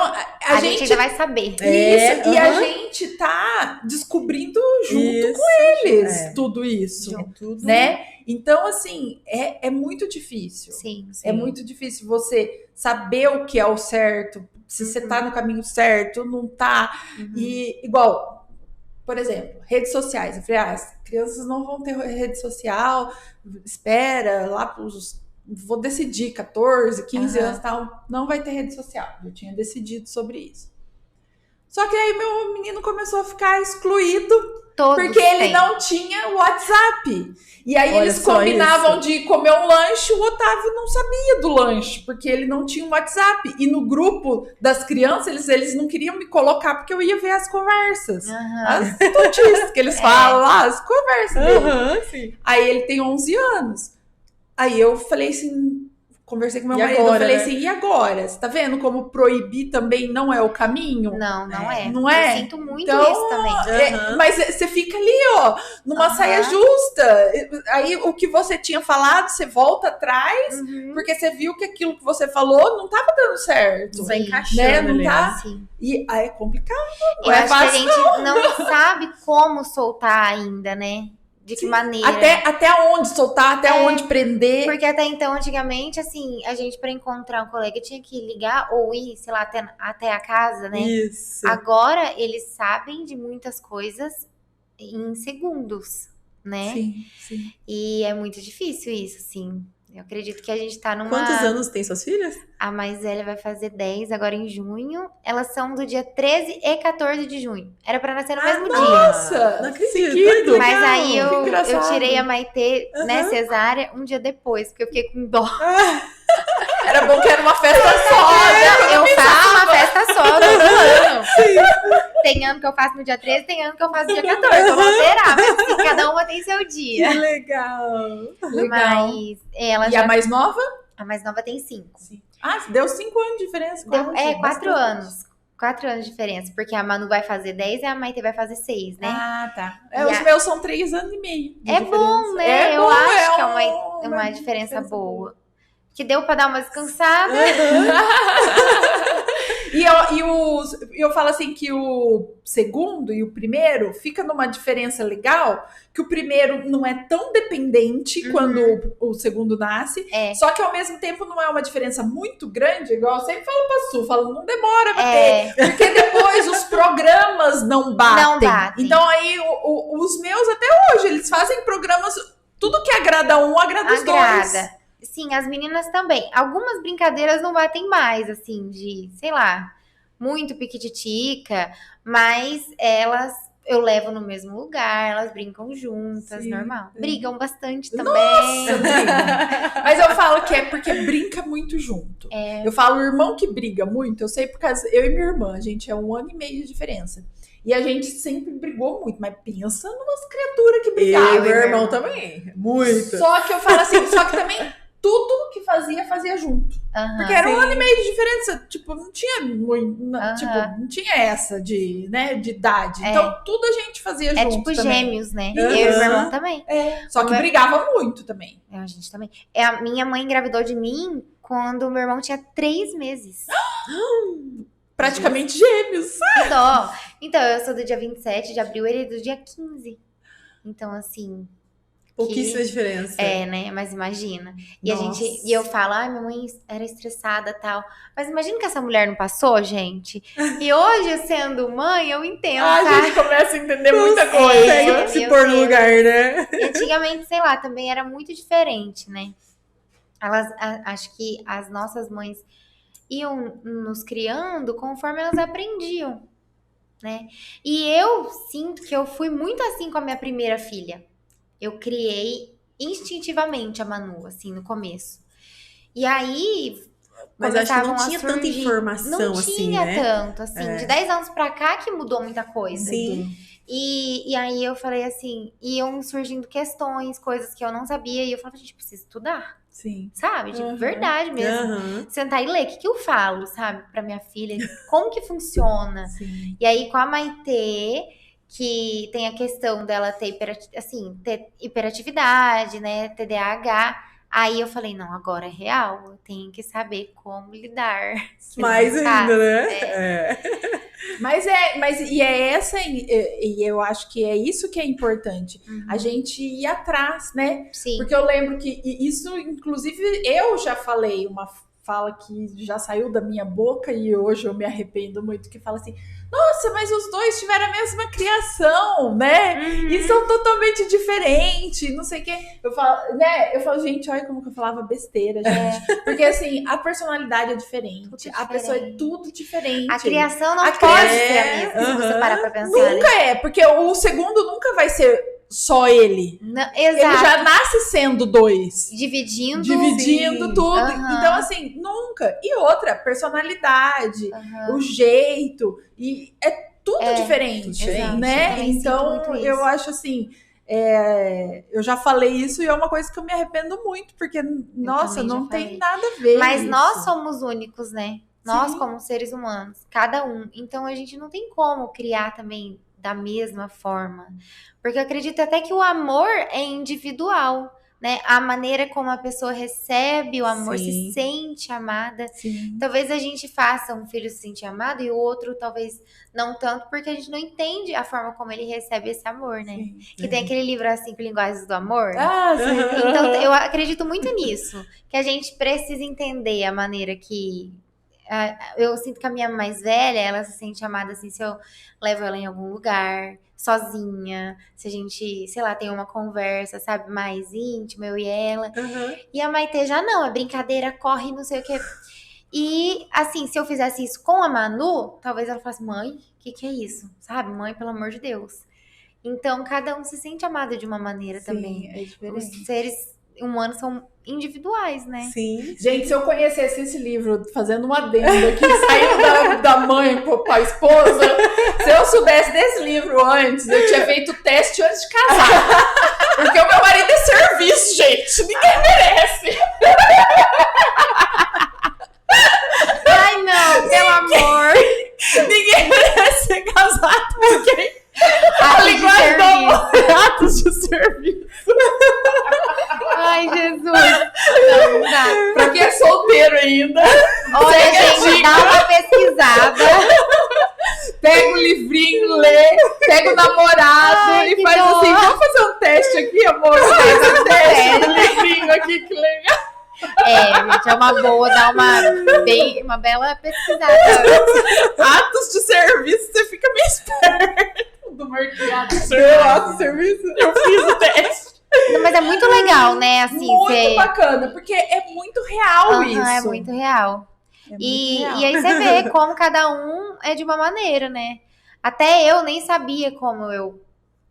a gente ainda vai saber. Isso, e a gente tá descobrindo junto com eles tudo isso, né? Então, assim, é muito difícil. Sim. É muito difícil você saber o que é o certo, se você tá no caminho certo, não tá. E, igual... Por exemplo, redes sociais. Eu falei, as crianças não vão ter rede social, espera lá pros... Vou decidir, 14, 15 anos e tal, não vai ter rede social. Eu tinha decidido sobre isso. Só que aí meu menino começou a ficar excluído, porque ele não tinha WhatsApp. E aí eles combinavam de comer um lanche, o Otávio não sabia do lanche, porque ele não tinha um WhatsApp. E no grupo das crianças, eles não queriam me colocar, porque eu ia ver as conversas. As notícias que eles falam lá, as conversas dele. Aí ele tem 11 anos. Aí eu falei assim, conversei com meu E marido, agora, eu falei né? assim, e agora? Você tá vendo como proibir também não é o caminho? Não é. Não é? Eu sinto muito Então, isso também. Aham. mas você fica ali, ó, numa Aham. saia justa. Aí o que você tinha falado, você volta atrás, Uhum. porque você viu que aquilo que você falou não tava dando certo. Não vai Sim. encaixando Né? Não ali, tá? né? Sim. E aí é complicado. Eu Não é acho que a fácil, gente não sabe como soltar ainda, né? De que Sim. maneira. Até onde soltar, até onde prender. Porque até então, antigamente, assim, a gente pra encontrar um colega tinha que ligar ou ir, sei lá, até a casa, né? Isso. Agora, eles sabem de muitas coisas em segundos, né? Sim. E é muito difícil isso, assim. Eu acredito que a gente tá numa... Quantos anos tem suas filhas? A mais velha vai fazer 10 agora em junho. Elas são do dia 13 e 14 de junho. Era pra nascer no mesmo dia. Nossa! Não acredito. Seguido. Ai, que legal. Mas aí Que eu engraçado. tirei a Maitê, né, Aham. cesárea, um dia depois, porque eu fiquei com dó. Era bom que era uma festa só, né? Eu faço uma festa só todo ano. Tem ano que eu faço no dia 13, tem ano que eu faço no dia 14. Eu vou alterar, mas assim, cada uma tem seu Que dia. legal. Legal. Mas ela E já... a mais nova? A mais nova tem 5. Ah, deu 5 anos de diferença. quase, 4 bastante. anos. 4 anos de diferença, porque a Manu vai fazer 10 e a Maitê vai fazer 6, né? Ah, tá. E Os meus são 3 anos e meio. de É diferença. bom, né? É Eu bom, acho que é uma uma diferença boa. Que deu pra dar uma descansada. E eu falo assim que o segundo e o primeiro fica numa diferença legal, que o primeiro não é tão dependente quando o segundo nasce, É. só que ao mesmo tempo não é uma diferença muito grande, igual eu sempre falo pra Su, falo, não demora pra ter, É, porque depois os programas não batem. Não batem. Então aí os meus até hoje, eles fazem programas, tudo que agrada um, agrada os dois. agrada. Sim, as meninas também. Algumas brincadeiras não batem mais, assim, de, sei lá, muito piquititica, mas elas eu levo no mesmo lugar, elas brincam juntas, Sim. normal. Brigam bastante Nossa, também. briga. Mas eu falo que é porque brinca muito junto. Eu falo, o irmão que briga muito, eu sei por causa. Eu e minha irmã, a gente é 1 ano e meio de diferença. E a gente sempre brigou muito, mas pensa numas criaturas que Eu brigavam. e meu irmão também. Muito. Só que eu falo assim, só que também tudo que fazia junto. Aham. Porque era 1 sim. ano e meio de diferença. Tipo, não tinha muito. Aham. Tipo, não tinha essa de, né, de idade. É. Então, tudo a gente fazia É junto. tipo também. gêmeos, né? Aham. Eu e meu irmão também. Só que brigava muito também. A gente também. A minha mãe engravidou de mim quando meu irmão tinha 3 meses. Praticamente gêmeos. Que dó. Então, eu sou do dia 27 de abril, ele é do dia 15. Então, assim, Pouquíssima diferença. né? Mas imagina. E Nossa. e eu falo, ai, minha mãe era estressada e tal. Mas imagina que essa mulher não passou, gente. E hoje, sendo mãe, eu entendo, A tá? gente começa a entender muita Não coisa. consegue se meu pôr no Deus. lugar, né? E antigamente, sei lá, também era muito diferente, né? Acho que as nossas mães iam nos criando conforme elas aprendiam, né? E eu sinto que eu fui muito assim com a minha primeira filha. Eu criei instintivamente a Manu, assim, no começo. E aí, Mas acho que não começavam a tinha tanta surgir- informação não assim, tinha né? tanto, assim. É. De 10 anos pra cá que mudou muita coisa. Sim. E aí eu falei assim, iam surgindo questões, coisas que eu não sabia. E eu falava, gente, preciso estudar, Sim. sabe? De Uhum. verdade mesmo. Aham. Sentar e ler, o que eu falo, sabe? Pra minha filha, como que funciona. Sim. E aí com a Maitê, que tem a questão dela ter, ter hiperatividade, né? TDAH. Aí eu falei, não, agora é real. Eu tenho que saber como lidar. Mais Tá. ainda, né? É. Mas e eu acho que é isso que é importante. A gente ir atrás, né? Sim. Porque eu lembro que isso, inclusive, eu já falei uma fala que já saiu da minha boca e hoje eu me arrependo muito, que fala assim, nossa, mas os dois tiveram a mesma criação, né? E são totalmente diferentes, não sei o quê. Eu falo, gente, olha como que eu falava besteira, gente. Porque, assim, a personalidade é diferente. Tudo A pessoa é diferente. tudo diferente. A criação não A pode criação- ser a mesma, se você Aham. parar pra pensar, né? Nunca é, porque o segundo nunca vai ser só ele. Não, Ele exato. já nasce sendo 2. Dividindo. Dividindo Sim. tudo. Aham. Então, assim, nunca. E outra, personalidade, Aham. o jeito. E é tudo diferente, exato. Eu né? também sinto Então, muito isso. eu acho assim, eu já falei isso e é uma coisa que eu me arrependo muito, porque, nossa, também já não tem falei. nada a ver. Mas isso. nós somos únicos, né? Nós, Sim. como seres humanos, cada um. Então a gente não tem como criar também da mesma forma. Porque eu acredito até que o amor é individual, né? A maneira como a pessoa recebe o amor, Sim. se sente amada. Sim. Talvez a gente faça um filho se sentir amado e o outro talvez não tanto, porque a gente não entende a forma como ele recebe esse amor, né? Sim. Que tem aquele livro, As 5 Linguagens do Amor. Ah, sim. Então, eu acredito muito nisso. Que a gente precisa entender a maneira que... eu sinto que a minha mais velha, ela se sente amada assim, se eu levo ela em algum lugar, sozinha, se a gente, sei lá, tem uma conversa, sabe, mais íntima, eu e ela. Aham. E a Maitê já não, é brincadeira, corre, não sei o quê. E, assim, se eu fizesse isso com a Manu, talvez ela falasse, mãe, o que é isso? Sabe, mãe, pelo amor de Deus. Então, cada um se sente amado de uma maneira também. Sim, é diferente. Os seres humanos são individuais, né? Sim. Gente, se eu conhecesse esse livro, fazendo uma adenda aqui, saindo da mãe pra esposa, se eu soubesse desse livro antes, eu tinha feito o teste antes de casar. Porque o meu marido é serviço, gente. Ninguém merece. Ai, não, pelo amor. Ninguém merece ser casado com quem? Atos de linguagem do serviço. amor. Atos de serviço. Ai, Jesus. Não dá. Pra quem é solteiro ainda, Olha, segue a gente, dica. dá uma pesquisada. Pega o livrinho, lê, pega o namorado Ai, e que faz dó. assim, vamos fazer um teste aqui, amor? Faz um teste do livrinho aqui, que legal. Gente, é uma boa dar uma bela pesquisada. Atos de serviço, você fica meio esperto. Do marqueado de serviço. Atos de serviço? Eu fiz o teste. Não, mas é muito legal, né? Assim, Muito bacana, porque é muito real isso. É muito real. É muito E real. aí você vê como cada um é de uma maneira, né? Até eu nem sabia como eu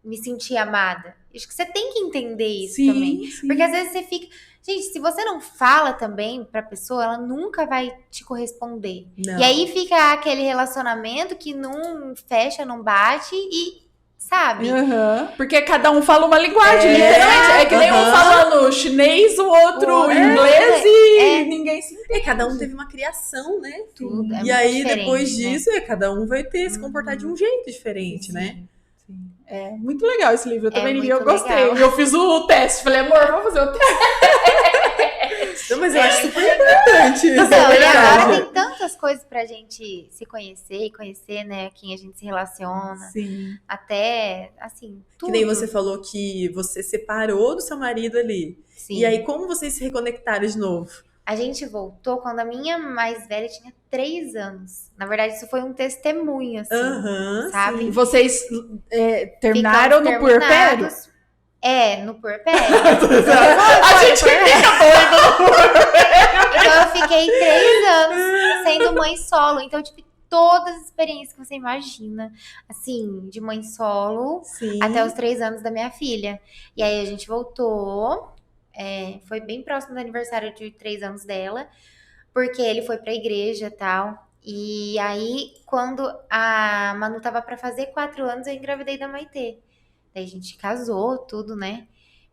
me sentia amada. Acho que você tem que entender isso também. Sim. Porque às vezes você fica... Gente, se você não fala também pra pessoa, ela nunca vai te corresponder. Não. E aí fica aquele relacionamento que não fecha, não bate e... Sabe? Uhum. Porque cada um fala uma linguagem, É. literalmente. É que nem um Uhum. falando chinês, o outro inglês e ninguém se entende. Cada um teve uma criação, né? Tudo. É E muito aí, diferente, depois né? disso, cada um vai ter se comportar de um jeito diferente, né? Sim. É muito legal esse livro. Eu também li, eu muito gostei. legal. Eu fiz o teste. Falei, amor, vamos fazer o teste. Não, mas eu acho super importante isso. Então, é e agora verdade. tem tantas coisas pra gente se conhecer e conhecer, né? Quem a gente se relaciona. Sim. Até, assim, Que tudo. nem você falou que você separou do seu marido ali. Sim. E aí, como vocês se reconectaram de novo? A gente voltou quando a minha mais velha tinha 3 anos. Na verdade, isso foi um testemunho, assim. Aham, sabe? E vocês terminaram Ficamos no puerpério? terminados. No puerpério. A gente fica doido. Então, eu fiquei 3 anos sendo mãe solo. Então, eu tive todas as experiências que você imagina. Assim, de mãe solo Sim. até os 3 anos da minha filha. E aí, a gente voltou. Foi bem próximo do aniversário de 3 anos dela. Porque ele foi pra igreja e tal. E aí, quando a Manu tava pra fazer 4 anos, eu engravidei da Maitê. Daí a gente casou, tudo, né?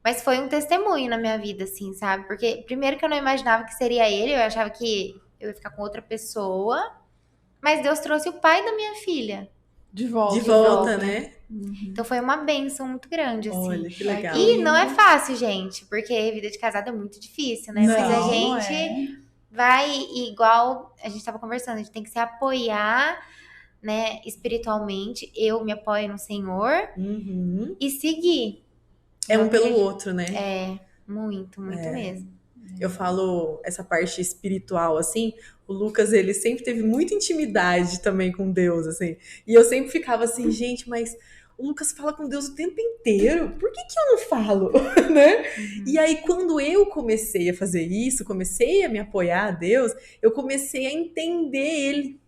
Mas foi um testemunho na minha vida, assim, sabe? Porque, primeiro que eu não imaginava que seria ele, eu achava que eu ia ficar com outra pessoa. Mas Deus trouxe o pai da minha filha. De volta. De volta, né? Então foi uma bênção muito grande, assim. Olha, que legal. E não é fácil, gente, porque vida de casada é muito difícil, né? Mas a Não, gente vai igual a gente tava conversando, a gente tem que se apoiar, né, espiritualmente. Eu me apoio no Senhor Uhum. e seguir. É um Eu pelo acredito- outro, né? Muito mesmo. Eu falo essa parte espiritual, assim, o Lucas, ele sempre teve muita intimidade também com Deus, assim. E eu sempre ficava assim, gente, mas o Lucas fala com Deus o tempo inteiro, por que eu não falo, né? E aí, quando eu comecei a fazer isso, comecei a me apoiar a Deus, eu comecei a entender ele.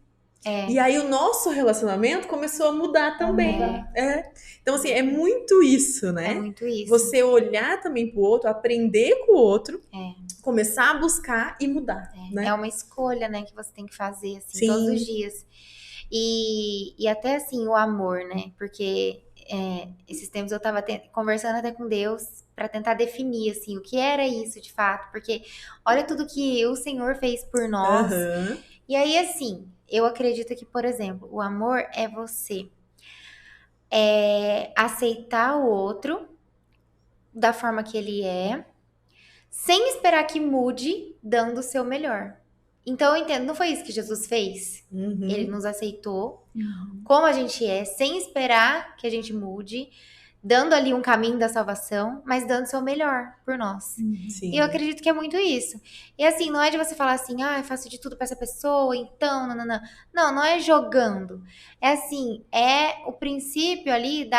E aí, o nosso relacionamento começou a mudar também. Então, assim, é muito isso, né? É muito isso. Você olhar também pro outro, aprender com o outro, começar a buscar e mudar, né? É uma escolha, né, que você tem que fazer, assim, Sim. todos os dias. E até, assim, o amor, né? Porque esses tempos eu tava conversando até com Deus pra tentar definir, assim, o que era isso de fato. Porque olha tudo que o Senhor fez por nós. Aham. E aí, assim, eu acredito que, por exemplo, o amor é você aceitar o outro da forma que ele é, sem esperar que mude, dando o seu melhor. Então eu entendo, não foi isso que Jesus fez? Uhum. Ele nos aceitou como a gente é, sem esperar que a gente mude, dando ali um caminho da salvação, mas dando o seu melhor por nós. Sim. E eu acredito que é muito isso. E assim, não é de você falar assim, eu faço de tudo pra essa pessoa, então, não. Não é jogando. É assim, é o princípio ali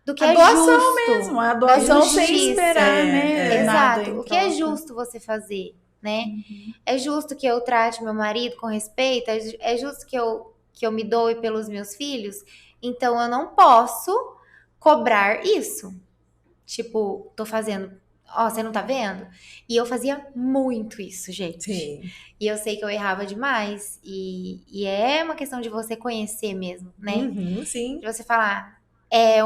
do que A é doação justo. mesmo, a doação sem justiça. esperar, né? nada Exato. em O que é troca. justo você fazer, né? É justo que eu trate meu marido com respeito, é justo que eu me doe pelos meus filhos. Então eu não posso cobrar isso. Tipo, tô fazendo, você não tá vendo? E eu fazia muito isso, gente. Sim. E eu sei que eu errava demais. E é uma questão de você conhecer mesmo, né? Uhum, sim. De você falar,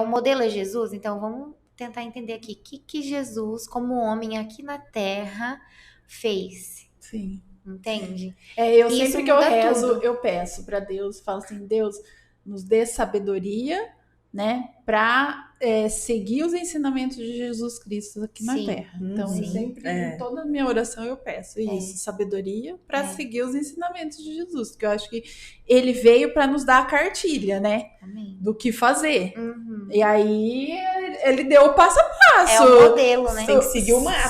o modelo é Jesus, então vamos tentar entender aqui. O que Jesus, como homem aqui na Terra, fez? Sim. Entende? Eu Isso sempre que eu muda rezo, tudo. eu peço pra Deus, falo assim, Deus, nos dê sabedoria, né, pra seguir os ensinamentos de Jesus Cristo aqui na Sim. Terra. Então, Sim. sempre, em toda a minha oração, eu peço isso, sabedoria pra seguir os ensinamentos de Jesus, porque eu acho que ele veio pra nos dar a cartilha, né, Amém. do que fazer. Uhum. E aí, ele deu o passo a passo. É o modelo, né? Tem que seguir o mapa.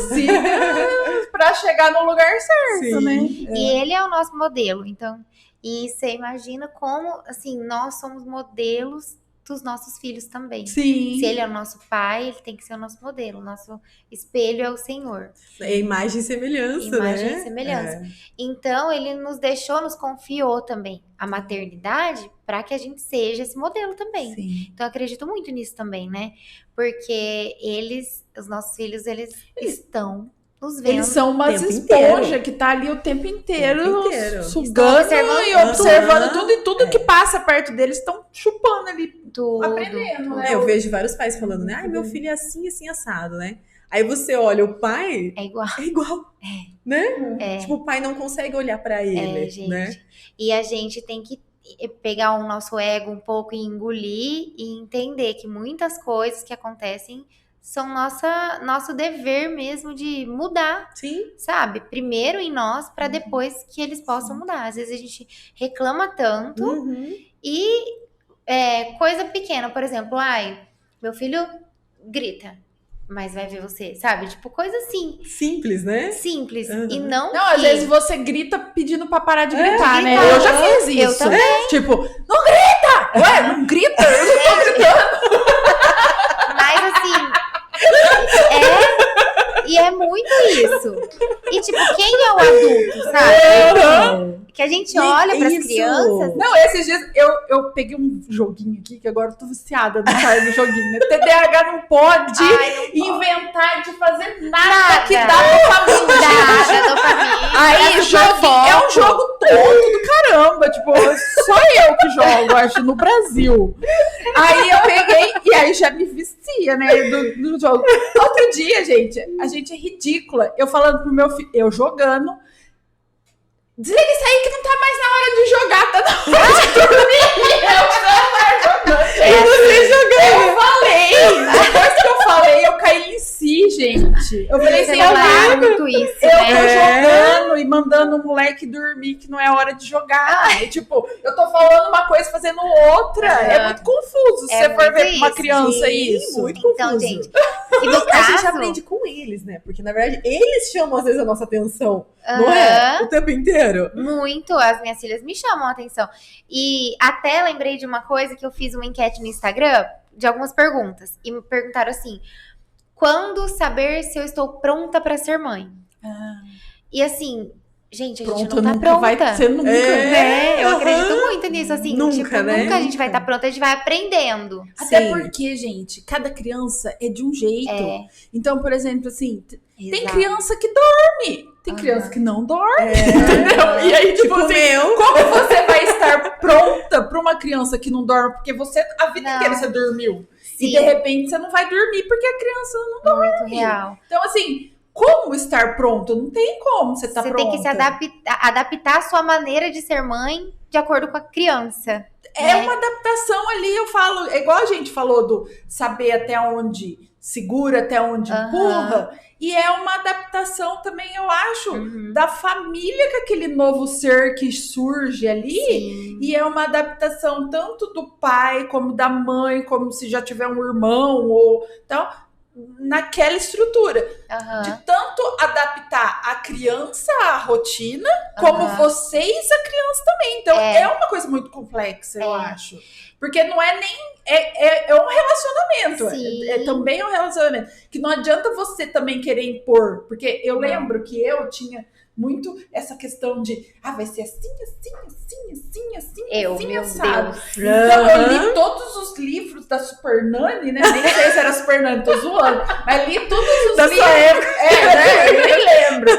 Siga pra chegar no lugar certo, Sim. né? E ele é o nosso modelo, então. E você imagina como, assim, nós somos modelos dos nossos filhos também. Sim. Se ele é o nosso pai, ele tem que ser o nosso modelo. O nosso espelho é o Senhor. É imagem e semelhança, Imagem né? e semelhança. É. Então, ele nos deixou, nos confiou também a maternidade para que a gente seja esse modelo também. Sim. Então, eu acredito muito nisso também, né? Porque os nossos filhos, eles estão nos vendo. Eles são umas tempo esponjas inteiro. que tá ali o tempo inteiro, Tempo inteiro. sugando Estão e observando observando tudo. tudo, e tudo que passa perto deles estão chupando ali, tudo. aprendendo, né? Eu vejo vários pais falando, né? Ai, meu filho é assim, assim, assado, né? Aí você olha, o pai É igual. é igual, né? É. Tipo, o pai não consegue olhar pra ele, Gente. né? E a gente tem que pegar o nosso ego um pouco e engolir e entender que muitas coisas que acontecem são nosso dever mesmo de mudar, Sim. sabe? Primeiro em nós, para depois que eles possam mudar. Às vezes a gente reclama tanto Uhum. e coisa pequena, por exemplo, meu filho grita, mas vai ver você, sabe? Tipo, coisa assim, Simples, né? simples. Uhum. E não Não, às que- vezes você grita pedindo pra parar de gritar, né? gritar. Eu já fiz isso. Eu também. Tipo, não grita! Ué, não grita? Eu não tô gritando. Mas assim, e é muito isso. E tipo, quem é o adulto, sabe? Que a gente olha pras Isso. crianças. Não, esses dias eu peguei um joguinho aqui, que agora eu tô viciada no joguinho, né? TDAH não pode inventar de fazer nada que dá dopamina. Nada, dopamina. Aí, joguinho é um jogo tonto do caramba. Tipo, só eu que jogo, acho, no Brasil. Aí eu peguei, e aí já me vestia, né, do jogo. Outro dia, gente, a gente é ridícula. Eu falando pro meu filho, eu jogando. Desliga isso aí que não tá mais na hora de jogar, tá na hora de dormir. Você jogando. Eu falei, depois que eu falei, eu caí em si, gente. Eu falei assim, Celular, muito isso, eu tô né? jogando e mandando o moleque dormir, que não é hora de jogar. E, tipo, eu tô falando uma coisa, fazendo outra. É muito confuso se É você for ver muito com uma isso, criança Sim, isso. muito Então, confuso. gente, e no A gente caso, aprende com eles, né? Porque, na verdade, eles chamam, às vezes, a nossa atenção. Não é? O tempo inteiro. muito, as minhas filhas me chamam a atenção. E até lembrei de uma coisa que eu fiz uma enquete no Instagram de algumas perguntas. E me perguntaram assim: quando saber se eu estou pronta pra ser mãe? E assim, gente, a gente Pronta não tá nunca pronta. vai ser nunca, É. né? Eu acredito muito nisso, assim. Nunca, tipo, né? nunca a gente vai estar pronta, a gente vai aprendendo. Até Sim. porque, gente, cada criança é de um jeito. É. Então, por exemplo, assim, tem Exato. criança que dorme. Tem Aham. criança que não dorme. É. Entendeu? E aí, tipo assim, meu. como você vai estar pronta pra uma criança que não dorme, porque você, a vida Não. inteira você dormiu. Sim, E de repente você não vai dormir porque a criança não dorme. muito real. Então, assim, como estar pronto? Não tem como você estar Você pronta. tem que se adaptar a sua maneira de ser mãe de acordo com a criança. É né? uma adaptação ali, eu falo, é igual a gente falou do saber até onde segura, até onde Aham. empurra, e é uma adaptação também, eu acho, Uhum. da família com aquele novo ser que surge ali, Sim. e é uma adaptação tanto do pai, como da mãe, como se já tiver um irmão, ou tal, naquela estrutura. Aham. De tanto adaptar a criança à rotina, como Aham. vocês a criança também. Então, É. é uma coisa muito complexa, eu É. acho. Porque não é nem... É um relacionamento. Sim. Também um relacionamento. Que não adianta você também querer impor. Porque eu lembro que eu tinha muito essa questão de... vai ser assim, Meu assado. Deus. Então, eu li todos os livros da Super Nani, né? Nem sei se era Super Nani, tô zoando. Mas li todos os Da livros. sua época. Né? Eu nem lembro.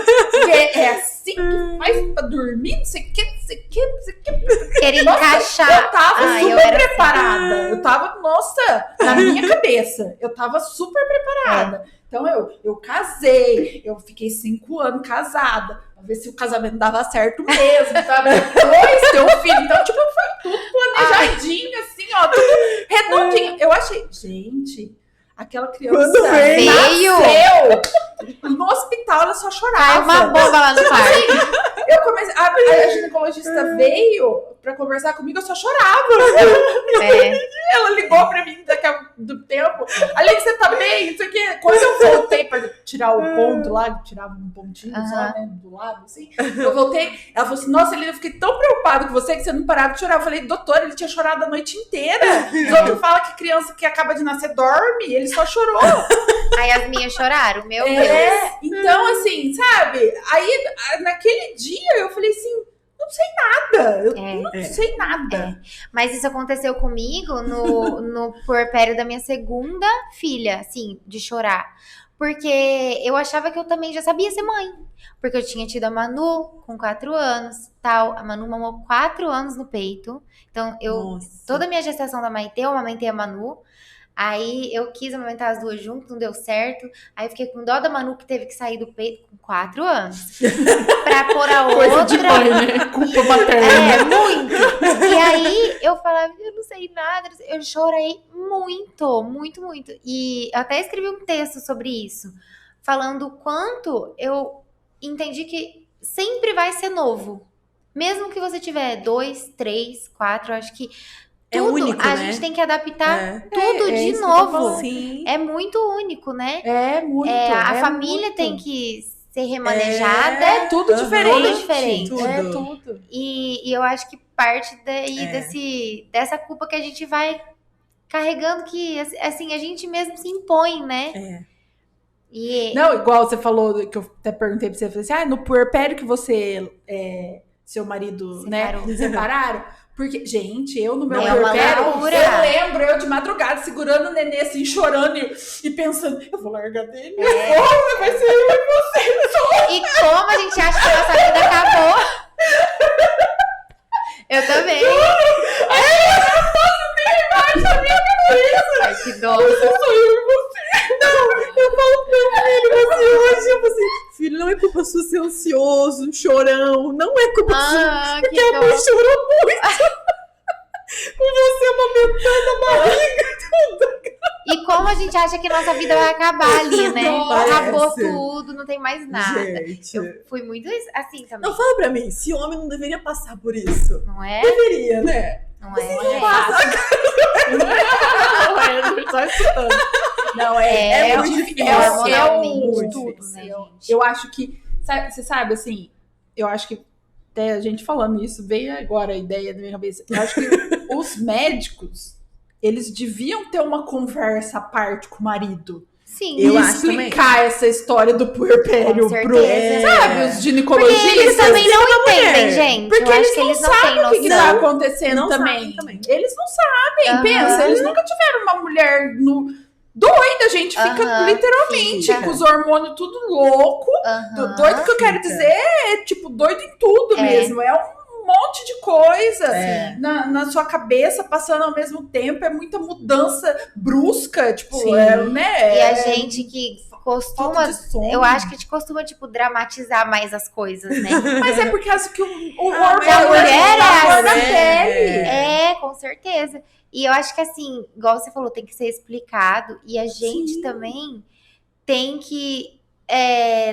Que é assim que faz pra dormir, não sei o que, não sei o que, não sei o que. Querer Nossa, encaixar. Eu tava Ah, eu super era assim. preparada. Eu tava, nossa, na minha cabeça. Eu tava super preparada. Então, eu casei. Eu fiquei 5 anos casada. Pra ver se o casamento dava certo mesmo. Sabe? Depois ter um filho. Então, tipo, foi tudo planejadinho, assim, ó. Tudo redondinho. Eu achei, gente... Aquela criança Quando veio. nasceu no hospital, ela só chorava. Caiu uma bomba lá no quarto. Eu comecei, a ginecologista veio pra conversar comigo, eu só chorava. É. Ela ligou pra mim daqui a do tempo. Ali, você tá bem? Não sei o quê. Quando eu voltei pra tirar o ponto lá, tirava um pontinho só, né, do lado, assim. Eu voltei, ela falou assim, nossa, Elina, eu fiquei tão preocupada com você que você não parava de chorar. Eu falei, doutor, ele tinha chorado a noite inteira. Os outros falam que criança que acaba de nascer dorme, ele só chorou. Aí as minhas choraram, meu Deus. Então, assim, sabe? Aí, naquele dia, eu falei assim, não sei nada. Eu não sei nada. Mas isso aconteceu comigo no puerpério da minha segunda filha, assim, de chorar. Porque eu achava que eu também já sabia ser mãe. Porque eu tinha tido a Manu com 4 anos, tal. A Manu mamou 4 anos no peito. Então, toda a minha gestação da Maitê, eu amamentei a Manu. Aí eu quis amamentar as duas juntas, não deu certo. Aí eu fiquei com dó da Manu, que teve que sair do peito com 4 anos. Pra pôr a Coisa outra. de mãe, né? Culpa materna. É, muito. E aí eu falava, eu não sei nada. Eu chorei muito, muito, muito. E eu até escrevi um texto sobre isso, falando o quanto eu entendi que sempre vai ser novo. Mesmo que você tiver 2, 3, 4, acho que É tudo único, a né? gente tem que adaptar É. tudo de isso que eu tô novo. falando. Sim. É muito único, né? É muito. A é família muito. tem que ser remanejada. É tudo Aham. diferente. Tudo diferente. Tudo. É tudo. E eu acho que parte daí dessa culpa que a gente vai carregando, que assim, a gente mesmo se impõe, né? É. E Não, igual você falou, que eu até perguntei pra você, eu falei assim, no puerpério que você, seu marido, Separou. né, separaram. Porque, gente, eu no meu É uma puerpério, loucura. eu lembro, eu de madrugada, segurando o nenê assim, chorando e pensando, eu vou largar dele, vai ser eu e você só. E como a gente acha que a nossa vida acabou. Eu também. Ai, que dó. Hoje eu falei assim, filho, não é culpa sua ser ansioso, chorão, não é culpa sua. Que Porque a mãe dó. chorou muito. Com você amamentando a barriga. E como a gente acha que nossa vida vai acabar ali, né? Não parece. Acabou tudo, não tem mais nada. Gente. Eu fui muito assim também. Não, fala pra mim, se homem não deveria passar por isso. Não é? Deveria, né? Não é, Não gente? Só escutando. Não, É muito difícil, difícil. hormonalmente, tudo, tudo, né, né, gente? Eu acho que, você sabe, assim, eu acho que até a gente falando isso, veio agora a ideia da minha cabeça. Eu acho que os médicos, eles deviam ter uma conversa à parte com o marido. Sim. Eu e acho explicar essa história do puerpério Com pro, certeza. sabe, os Porque ginecologistas. eles também não entendem, mulher. gente. Porque eu acho eles que não eles não têm o que, que tá noção. acontecendo Não também. sabem também. Eles não sabem, Aham. pensa. Eles nunca tiveram uma mulher doida, a gente fica Aham, literalmente fica. com os hormônios tudo louco. Aham. Doido que eu quero fica. dizer é tipo doido em tudo É. mesmo. É um monte monte de coisa É. na sua cabeça passando ao mesmo tempo. É muita mudança brusca, tipo, Sim. E a É gente que costuma, falta de sono. eu acho que a gente costuma, tipo, dramatizar mais as coisas, né? Mas é por causa que o Ah, hormônio mas a mulher é da cor da assim. pele. É, com certeza. E eu acho que assim, igual você falou, tem que ser explicado. E a gente Sim. também tem que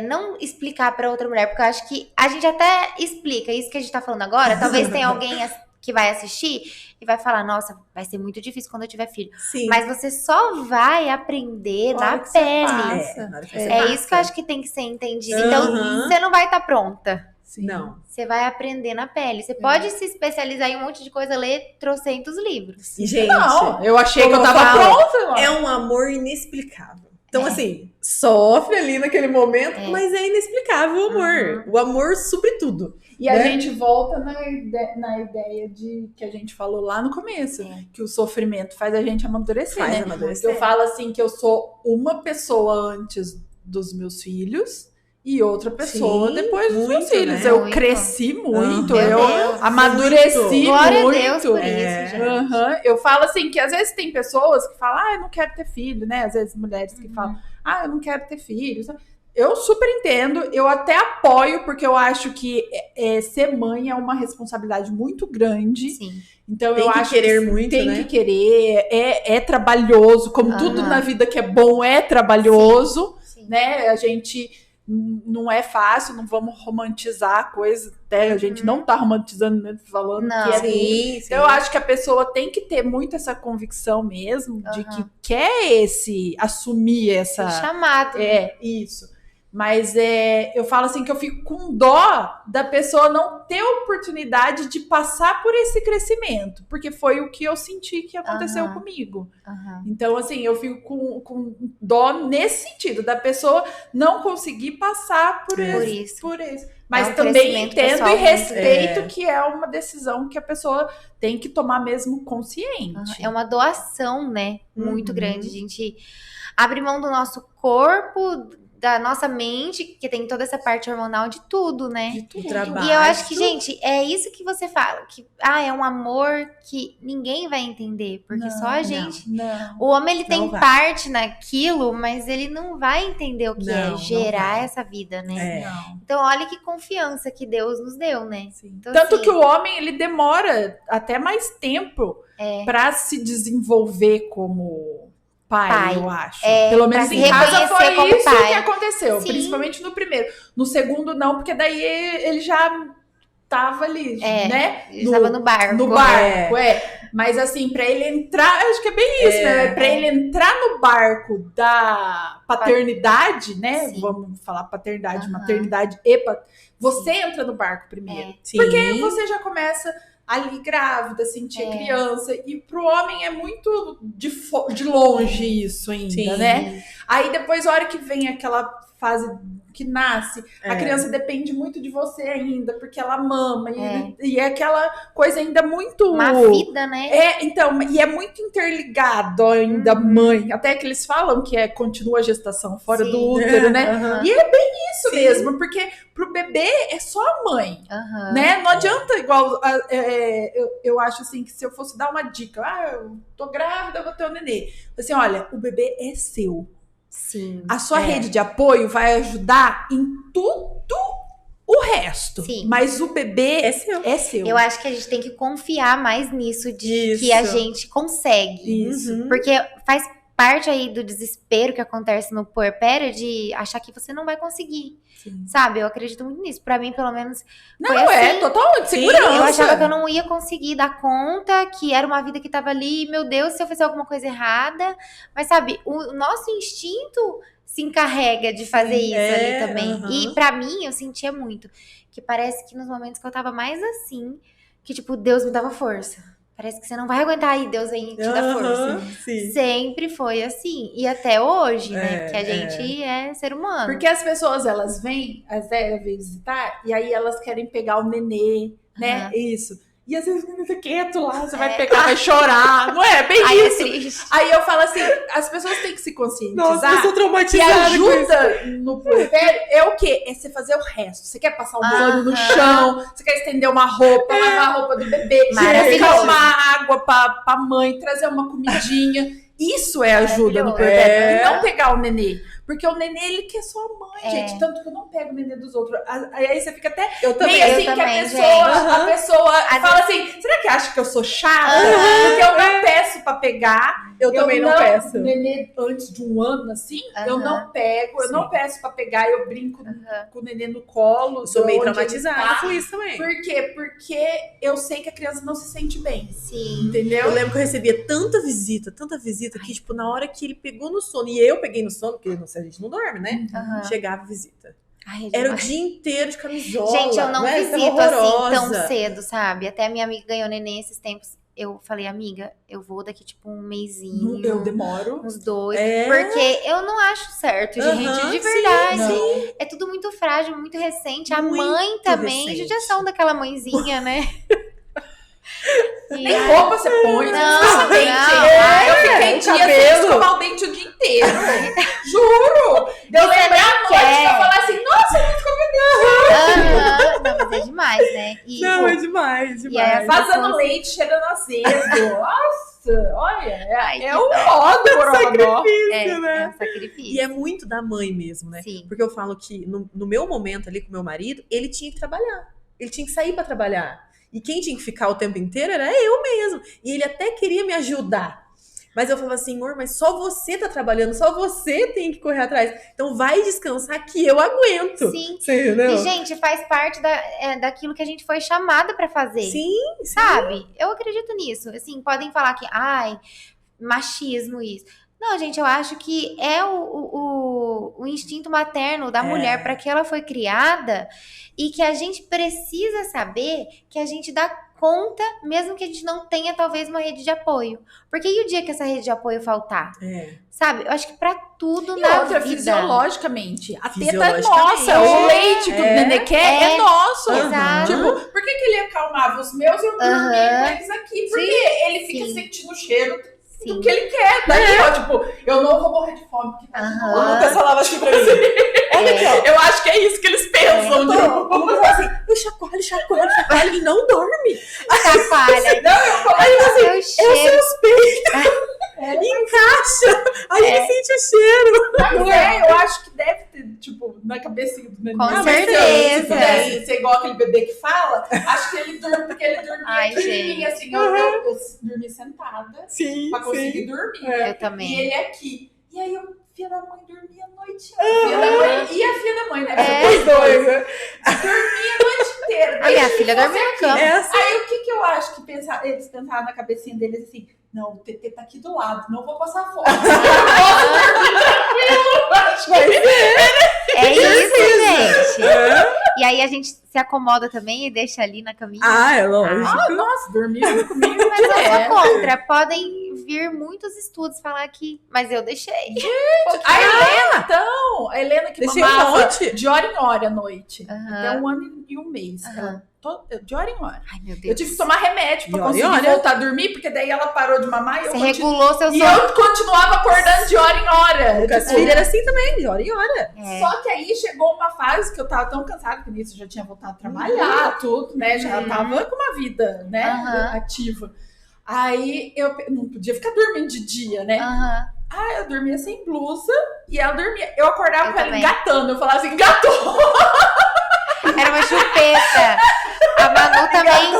não explicar pra outra mulher, porque eu acho que a gente até explica isso que a gente tá falando agora. Talvez tenha alguém que vai assistir e vai falar, nossa, vai ser muito difícil quando eu tiver filho. Sim. Mas você só vai aprender Na hora na que você pele. passa. Na hora que você É passa. isso que eu acho que tem que ser entendido. Aham. Então, você não vai estar pronta. Sim. Não. Você vai aprender na pele. Você pode se especializar em um monte de coisa, ler trocentos livros. E, gente, Não, eu achei que como eu tava eu falo, pronta. Lá. é um amor inexplicável. Então, assim, sofre ali naquele momento, mas é inexplicável o amor. O amor sobre tudo. E a né? gente volta na ideia de que a gente falou lá no começo, que o sofrimento faz a gente amadurecer, Faz né? amadurecer. Eu falo assim que eu sou uma pessoa antes dos meus filhos e outra pessoa Sim, depois dos meus muito, filhos. né? Eu Muito. cresci muito, Aham. eu Meu Deus. amadureci muito. Glória a Deus por É. isso, gente. Aham. Eu falo assim que às vezes tem pessoas que falam, eu não quero ter filho, né? Às vezes mulheres que falam, eu não quero ter filhos. Eu super entendo, eu até apoio, porque eu acho que ser mãe é uma responsabilidade muito grande. Sim. Então Tem eu que acho querer que muito, tem né? que querer, é trabalhoso, como tudo Aham. na vida que é bom é trabalhoso, Sim. né? A gente não é fácil, não vamos romantizar a coisa, até a gente não tá romantizando mesmo, falando Não. que é Sim, sim. então, eu acho que a pessoa tem que ter muito essa convicção mesmo de que quer assumir essa. Chamado. Isso. Mas eu falo assim que eu fico com dó da pessoa não ter oportunidade de passar por esse crescimento, porque foi o que eu senti que aconteceu Aham. comigo. Aham. Então, assim, eu fico com dó nesse sentido, da pessoa não conseguir passar por isso. Mas um também crescimento entendo pessoal e muito respeito grande. que é uma decisão que a pessoa tem que tomar mesmo consciente. Aham. É uma doação, né? Muito Uhum. grande. A gente abre mão do nosso corpo, da nossa mente, que tem toda essa parte hormonal de tudo, né? De tudo. O trabalho. E eu acho que, gente, é isso que você fala, que é um amor que ninguém vai entender, porque só a gente. Não. O homem, ele tem Não vai. parte naquilo, mas ele não vai entender o que Não, é não gerar vai. essa vida, né? É. Não. Então, olha que confiança que Deus nos deu, né? Sim. Então, Tanto assim, que o homem ele demora até mais tempo para se desenvolver como pai, eu acho. Pelo menos pra em se casa reconhecer foi como isso pai. que aconteceu, Sim. principalmente no primeiro. No segundo não, porque daí ele já tava ali, né? Ele estava no barco. No barco, Mas assim, pra ele entrar, acho que é bem isso, né? Pra ele entrar no barco da paternidade, né? Sim. Vamos falar paternidade, Aham. maternidade e você entra no barco primeiro. Sim. Porque você já começa ali grávida, sentir criança. E pro homem é muito de longe isso ainda, Sim. né? Aí depois, a hora que vem aquela fase que nasce, a criança depende muito de você ainda, porque ela mama. E é aquela coisa ainda muito... Uma vida, né? Então, e é muito interligado ainda, mãe. Até que eles falam que continua a gestação fora do útero, né? Uhum. E é bem isso Sim. mesmo, porque pro bebê é só a mãe, Aham. né? Não adianta igual, eu acho assim, que se eu fosse dar uma dica, eu tô grávida, eu vou ter um nenê. Assim, olha, o bebê é seu. Sim. A sua rede de apoio vai ajudar em tudo o resto. Sim. Mas o bebê É seu. Eu acho que a gente tem que confiar mais nisso, de Isso. que a gente consegue. Isso. Uhum. Porque faz parte aí do desespero que acontece no puerpério de achar que você não vai conseguir. Sim. Sabe? Eu acredito muito nisso. Pra mim, pelo menos, Não, foi assim. total de Sim, segurança. Eu achava que eu não ia conseguir dar conta, que era uma vida que tava ali, meu Deus, se eu fizer alguma coisa errada. Mas, sabe, o nosso instinto se encarrega de fazer isso ali também. aham. E pra mim, eu sentia muito. Que parece que nos momentos que eu tava mais assim, que tipo, Deus me dava força. Parece que você não vai aguentar aí, Deus vem te dar força. Aham, sim. Sempre foi assim. E até hoje, né? É, Porque a gente é ser humano. Porque as pessoas, elas vêm visitar, e aí elas querem pegar o nenê, né? Aham. Isso. E às vezes o neném tá quieto lá, você vai pegar, vai chorar. Não é? Bem Ai, isso. é triste. Aí eu falo assim, as pessoas têm que se conscientizar. Nossa, eu sou Que traumatizada com isso. ajuda no puerpério é o quê? É você fazer o resto. Você quer passar um pano no chão, você quer estender uma roupa, lavar a roupa do bebê, Maravilhoso. buscar uma água pra mãe, trazer uma comidinha. Isso é ajuda no puerpério. É. E não pegar o nenê. Porque o nenê, ele quer só a mãe, gente. Tanto que eu não pego o nenê dos outros. Aí você fica até Eu também. meio assim, eu que a também, pessoa gente. fala assim, será que acha que eu sou chata? Porque eu não peço pra pegar. Eu também não peço. Nenê antes de 1 ano, assim, eu não pego. Eu não peço pra pegar. Eu brinco com o nenê no colo. Eu sou meio onde ele traumatizada tá. com isso também. Por quê? Porque eu sei que a criança não se sente bem. Sim. Entendeu? Eu lembro que eu recebia tanta visita, que, tipo, na hora que ele pegou no sono, e eu peguei no sono, porque a gente não dorme, né? Chegava visita. Ai, Era o demais. dia inteiro de camisola. Gente, eu não né? visito Ficava assim horrorosa. tão cedo, sabe? Até minha amiga ganhou neném esses tempos. Eu falei, amiga, eu vou daqui tipo um mesinho. Eu demoro. Uns 2. É. Porque eu não acho certo, gente. Aham, De sim, verdade. Não. É tudo muito frágil, muito recente. A Muito mãe também. recente. Judiação daquela mãezinha, né? E, Nem ai, roupa você põe, você Não, escova o dente. não. Eu fiquei o dias sem cabelo. escovar o dente o dia inteiro. Juro! Eu lembro à noite quer. que eu falar assim, nossa, eu não escovei o aham. Não, mas é demais, né? E, Não, é demais, E aí demais. as vazando pessoas- leite, cheirando azedo. Nossa, olha, Ai, é que o dó. ó do Borogodó. é né? um sacrifício. E é muito da mãe mesmo, né? Sim. Porque eu falo que no meu momento ali com meu marido, ele tinha que trabalhar. Ele tinha que sair pra trabalhar. E quem tinha que ficar o tempo inteiro era eu mesmo. E ele até queria me ajudar. Mas eu falava assim, amor, mas só você tá trabalhando, só você tem que correr atrás. Então vai descansar que eu aguento. Sim. Você entendeu? E, gente, faz parte daquilo que a gente foi chamada pra fazer. Sim, Sabe? Eu acredito nisso. Assim, podem falar que, ai, machismo isso. Não, gente, eu acho que é o instinto materno da mulher para que ela foi criada e que a gente precisa saber que a gente dá conta, mesmo que a gente não tenha talvez uma rede de apoio. Porque e o dia que essa rede de apoio faltar? Sabe? Eu acho que pra tudo E na outra, vida. fisiologicamente. A teta é Fisiologicamente. nossa. O leite que o nenê quer é nosso. Exato. Tipo, por que ele acalmava os meus e eu dormia com eles aqui? Porque ele fica sim. sentindo o cheiro Sim. do que ele quer. Daí, ó, tipo, eu não vou morrer de fome. Porque Aham. O Lucas falava assim pra mim. Olha aqui, ó. eu acho que é isso que eles pensam. O Lucas falava assim, eu chacoalho, ele não dorme. Chacoalha. Não, eu falo, Aí você É os seus peitos. Encaixa. Aí ele sente o cheiro. mas eu acho que deve ter, tipo, na cabecinha do neném. Com mas certeza. Se pudesse ser igual aquele bebê que fala, acho que ele dorme, porque ele dormia Ai, aqui em mim, gente. assim, eu dormi sentada Sim, pra conseguir dormir. Eu E também. ele aqui. E aí eu, filha da mãe, dormia a noite. Filha da mãe e a filha da mãe, né? Os dois, né? Dormia a noite inteira. A minha filha dorme na cama. É assim. Aí o que eu acho que eles pensaram na cabecinha deles assim, não, o TT tá aqui do lado, não vou passar fome. É isso, gente. E aí a gente se acomoda também e deixa ali na caminha. Ah, é lógico. Nossa, dormiu comigo. Mas eu sou contra. Podem vir muitos estudos falar que. Mas eu deixei. A Helena, então, a Helena que Deixei um mamava monte. de hora em hora à noite. Aham. Até 1 ano e 1 mês. Aham. De hora em hora. Ai, meu Deus. Eu tive que tomar remédio pra De hora em conseguir hora. voltar a dormir, porque daí ela parou de mamar e eu, Você continuo, regulou seu e sono. eu continuava acordando de hora em hora. Lucas Tipo, filho era assim também, de hora em hora. É. Só que aí chegou uma fase que eu tava tão cansada, que nisso eu já tinha voltado a trabalhar, tudo, né? Já tava com uma vida, né? Aham. Ativa. Aí eu não podia ficar dormindo de dia, né? Aham. Ah, eu dormia sem blusa e ela dormia. Eu acordava Eu com ela também. engatando. Eu falava assim, engatou! Era uma chupeta. A Manu também.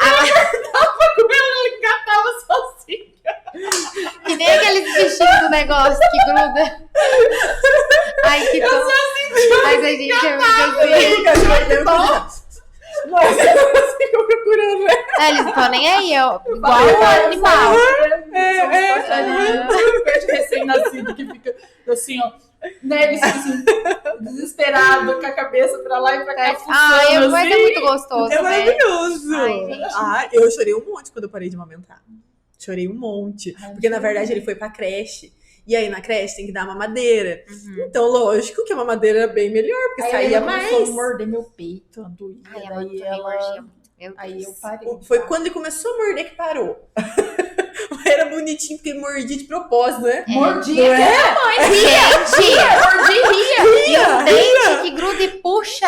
Ela engatava sozinha. Que nem aqueles bichinhos do negócio que gruda. Ai, que dó. Mas a gente é muito assim. Nossa, eu fico procurando, né? Eles não estão nem aí, igual o animal. Eu vejo recém-nascido que fica assim, ó. Né? Ele fica assim, desesperado, com a cabeça pra lá e pra cá, fuçando, Mas é assim. muito gostoso, É né? maravilhoso. Ai, gente. Ah, eu chorei um monte quando eu parei de amamentar. Chorei um monte. Porque, na verdade, ele foi pra creche. E aí, na creche, tem que dar mamadeira. Então, lógico que a mamadeira era bem melhor, porque Aí saía ela começou mais. a morder meu peito, doía. Ai, a Daí Manu também ela... mordia muito. Aí eu parei. Foi tá? quando ele começou a morder que parou. Era bonitinho porque ele mordia de propósito, né? Mordia, Não é? Gente, mordia e ria. e o dente que gruda e puxa.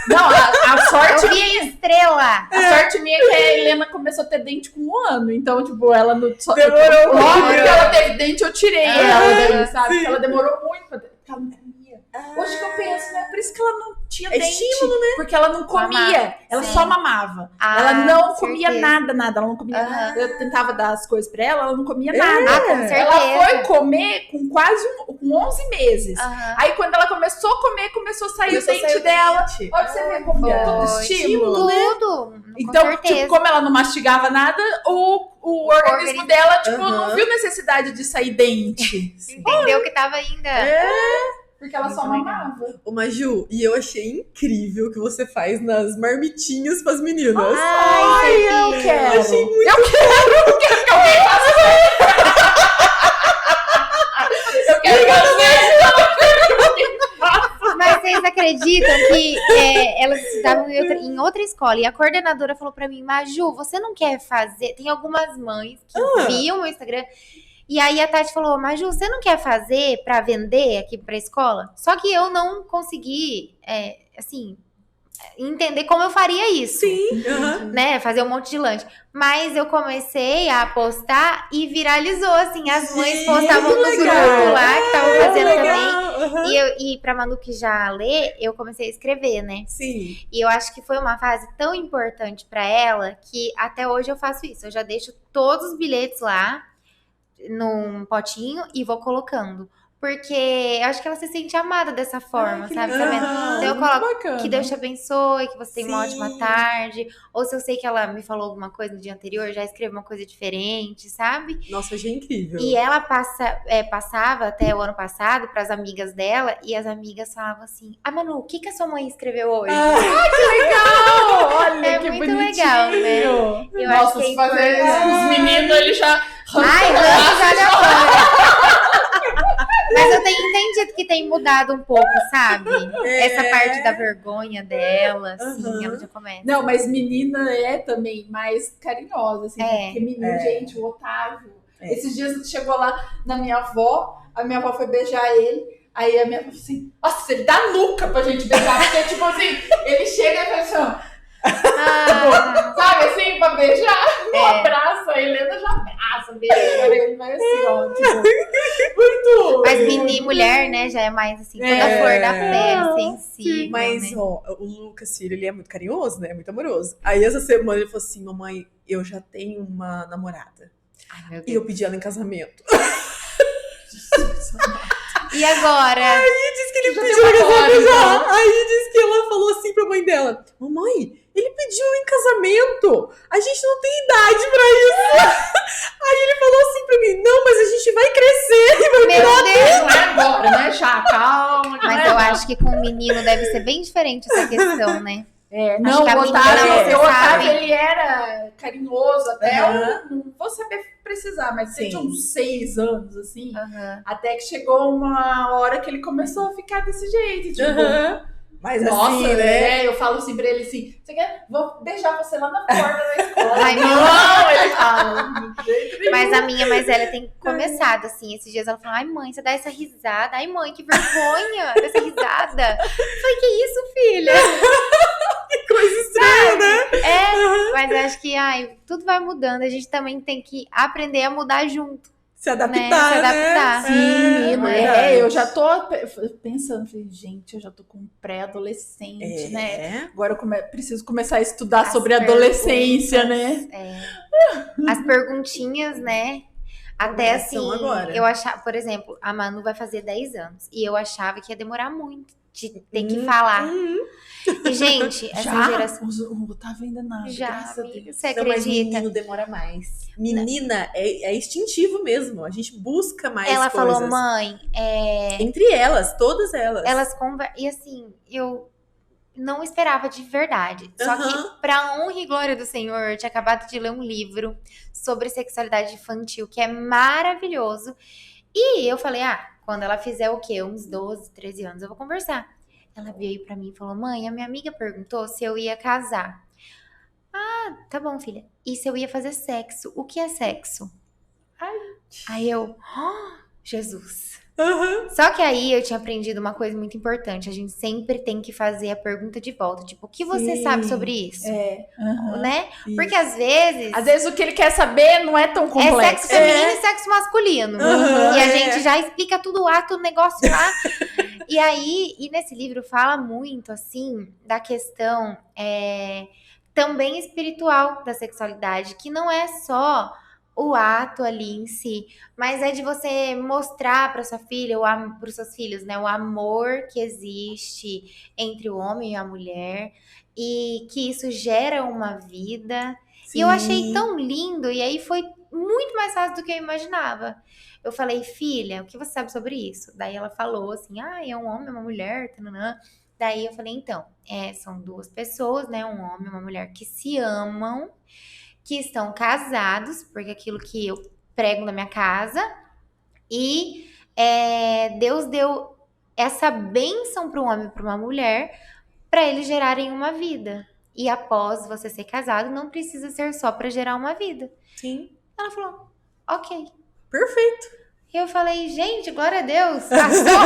Não, a sorte Eu vi a estrela. A sorte minha é que a Helena começou a ter dente com 1 ano. Então, tipo, ela não. Demorou Logo muito. que ela teve dente, eu tirei ela daí, sabe? sim. Porque ela demorou muito pra ter. Porque ela não comia. Hoje que eu penso, né? Por isso que ela não tinha É dente. estímulo, né? Porque ela não comia. Mamava. Ela Sim. só mamava. Ah, Ela não comia certeza. nada. Ela não comia Aham. nada. Eu tentava dar as coisas pra ela não comia Ah, nada. com certeza. Ela foi comer com quase com 11 meses. Aham. Aí quando ela começou a comer, começou a sair Começou a o dente sair o dela. dente. Olha pra você ver como é tudo Foi. estímulo, né? Tudo. Com Então, certeza. tipo, como ela não mastigava nada, o organismo dela, tipo, não viu necessidade de sair dente. Entendeu que tava ainda. Porque ela só Muito mamava. Ô, Maju, e eu achei incrível o que você faz nas marmitinhas pras meninas. Ai, eu Serginho. quero. Eu achei muito Eu quero que alguém faça isso. Eu quero fazer. Mas vocês acreditam que elas estudavam em outra escola e a coordenadora falou pra mim, Maju, você não quer fazer? Tem algumas mães que viam o Instagram e aí a Tati falou, Maju, você não quer fazer pra vender aqui pra escola? Só que eu não consegui, assim, entender como eu faria isso. Sim. Né, fazer um monte de lanche. Mas eu comecei a postar e viralizou, assim. As mães postavam no grupo lá, que estavam fazendo também. E pra Manu que já lê, eu comecei a escrever, né? Sim. E eu acho que foi uma fase tão importante pra ela que até hoje eu faço isso. Eu já deixo todos os bilhetes lá num potinho e vou colocando. Porque eu acho que ela se sente amada dessa forma, que sabe? legal. Então eu Muito coloco bacana. que Deus te abençoe, que você tenha uma Sim. ótima tarde. Ou se eu sei que ela me falou alguma coisa no dia anterior, eu já escrevo uma coisa diferente, sabe? Nossa, achei incrível. E ela passava até o ano passado pras amigas dela e as amigas falavam assim: Ah, Manu, o que a sua mãe escreveu hoje? Legal! Olha, É que muito bonitinho. legal, né? Eu Nossa, acho que é se fazer isso importante. com os meninos, ele já... Ai, não, joga fora. Mas eu tenho entendido que tem mudado um pouco, sabe? Essa parte da vergonha dela, assim, ela já começa. Não, mas menina é também mais carinhosa, assim, É. porque menino, gente, o Otávio. É. Esses dias chegou lá na minha avó, a minha avó foi beijar ele, aí a minha avó falou assim, nossa, ele dá nuca pra gente beijar, porque tipo assim, ele chega e fala assim, ó, Ah, sabe assim, pra beijar, não abraça, a Helena já abraça, beija, ele vai assim, ó, tipo, muito... mas menina, mulher, né, já é mais assim, toda a flor da pele, sensível, Mas, né? ó, o Lucas, filho, ele é muito carinhoso, né? Muito amoroso. Aí, essa semana, ele falou assim, mamãe, eu já tenho uma namorada. Ai, meu E Deus. eu pedi ela em casamento. E agora? Diz que ele Já pediu tem em uma casamento hora, já. Aí, diz que ela falou assim pra mãe dela, mamãe, ele pediu em casamento. A gente não tem idade pra isso. Aí ele falou assim pra mim, não, mas a gente vai crescer e vai Meu Deus! Não é agora, né, Chá? Calma. que não Mas é eu acho que com o menino deve ser bem diferente essa questão, né? É, não, que a o menina, Otávio, você o Otávio, sabe. ele era carinhoso até, Aham. eu não vou saber precisar, mas Sim. tinha uns 6 anos, assim, Aham. até que chegou uma hora que ele começou a ficar desse jeito, tipo, Mas nossa, assim, né? eu falo assim pra ele assim, você quer? Vou beijar você lá na porta da escola. Ai, meu não, ele fala, de jeito nenhum. Mas a minha mais velha tem começado, assim. Esses dias ela falou, ai, mãe, você dá essa risada. Ai, mãe, que vergonha dessa risada. Eu falei, que isso, filha? Que coisa estranha, né? Mas eu acho que, tudo vai mudando. A gente também tem que aprender a mudar junto. Se adaptar, Né? Se adaptar. Sim, menina, verdade. eu já tô pensando, falei, gente, eu já tô com um pré-adolescente, né? Agora eu preciso começar a estudar As sobre a adolescência, né? As perguntinhas, né? Até assim, Começam agora. eu achava, por exemplo, a Manu vai fazer 10 anos. E eu achava que ia demorar muito de ter que falar. E, gente, essa geração. O Otávio ainda não, Já, graças a amiga, Deus. você Não, mas acredita? menino demora mais. Menina é instintivo mesmo. A gente busca mais Ela coisas. falou, mãe, Entre elas, todas elas. elas conversam. E assim, eu não esperava de verdade. Só Aham. que, pra honra e glória do Senhor, eu tinha acabado de ler um livro sobre sexualidade infantil, que é maravilhoso. E eu falei, quando ela fizer o quê? Uns 12, 13 anos, eu vou conversar. Ela veio pra mim e falou, mãe, a minha amiga perguntou se eu ia casar. tá bom, filha. E se eu ia fazer sexo? O que é sexo? Ai. Aí eu, Jesus. Aham. Só que aí eu tinha aprendido uma coisa muito importante. A gente sempre tem que fazer a pergunta de volta. Tipo, o que você Sim. sabe sobre isso? Aham. Né? Porque Isso. às vezes Às vezes o que ele quer saber não é tão é complexo. sexo feminino e sexo masculino. Aham, E a é. gente já explica tudo o ato, o negócio lá. E aí, e nesse livro fala muito, assim, da questão também espiritual da sexualidade, que não é só o ato ali em si, mas é de você mostrar para sua filha, para os seus filhos, né, o amor que existe entre o homem e a mulher, e que isso gera uma vida. E eu achei Sim. tão lindo, e aí foi muito mais fácil do que eu imaginava. Eu falei, filha, o que você sabe sobre isso? Daí ela falou assim, é um homem, uma mulher, tananã. Daí eu falei, então, são duas pessoas, né, um homem e uma mulher que se amam, que estão casados, porque é aquilo que eu prego na minha casa, e Deus deu essa bênção para um homem e para uma mulher, para eles gerarem uma vida. E após você ser casado, não precisa ser só para gerar uma vida. Sim. Ela falou, ok. Perfeito. E eu falei, gente, glória a Deus, passou.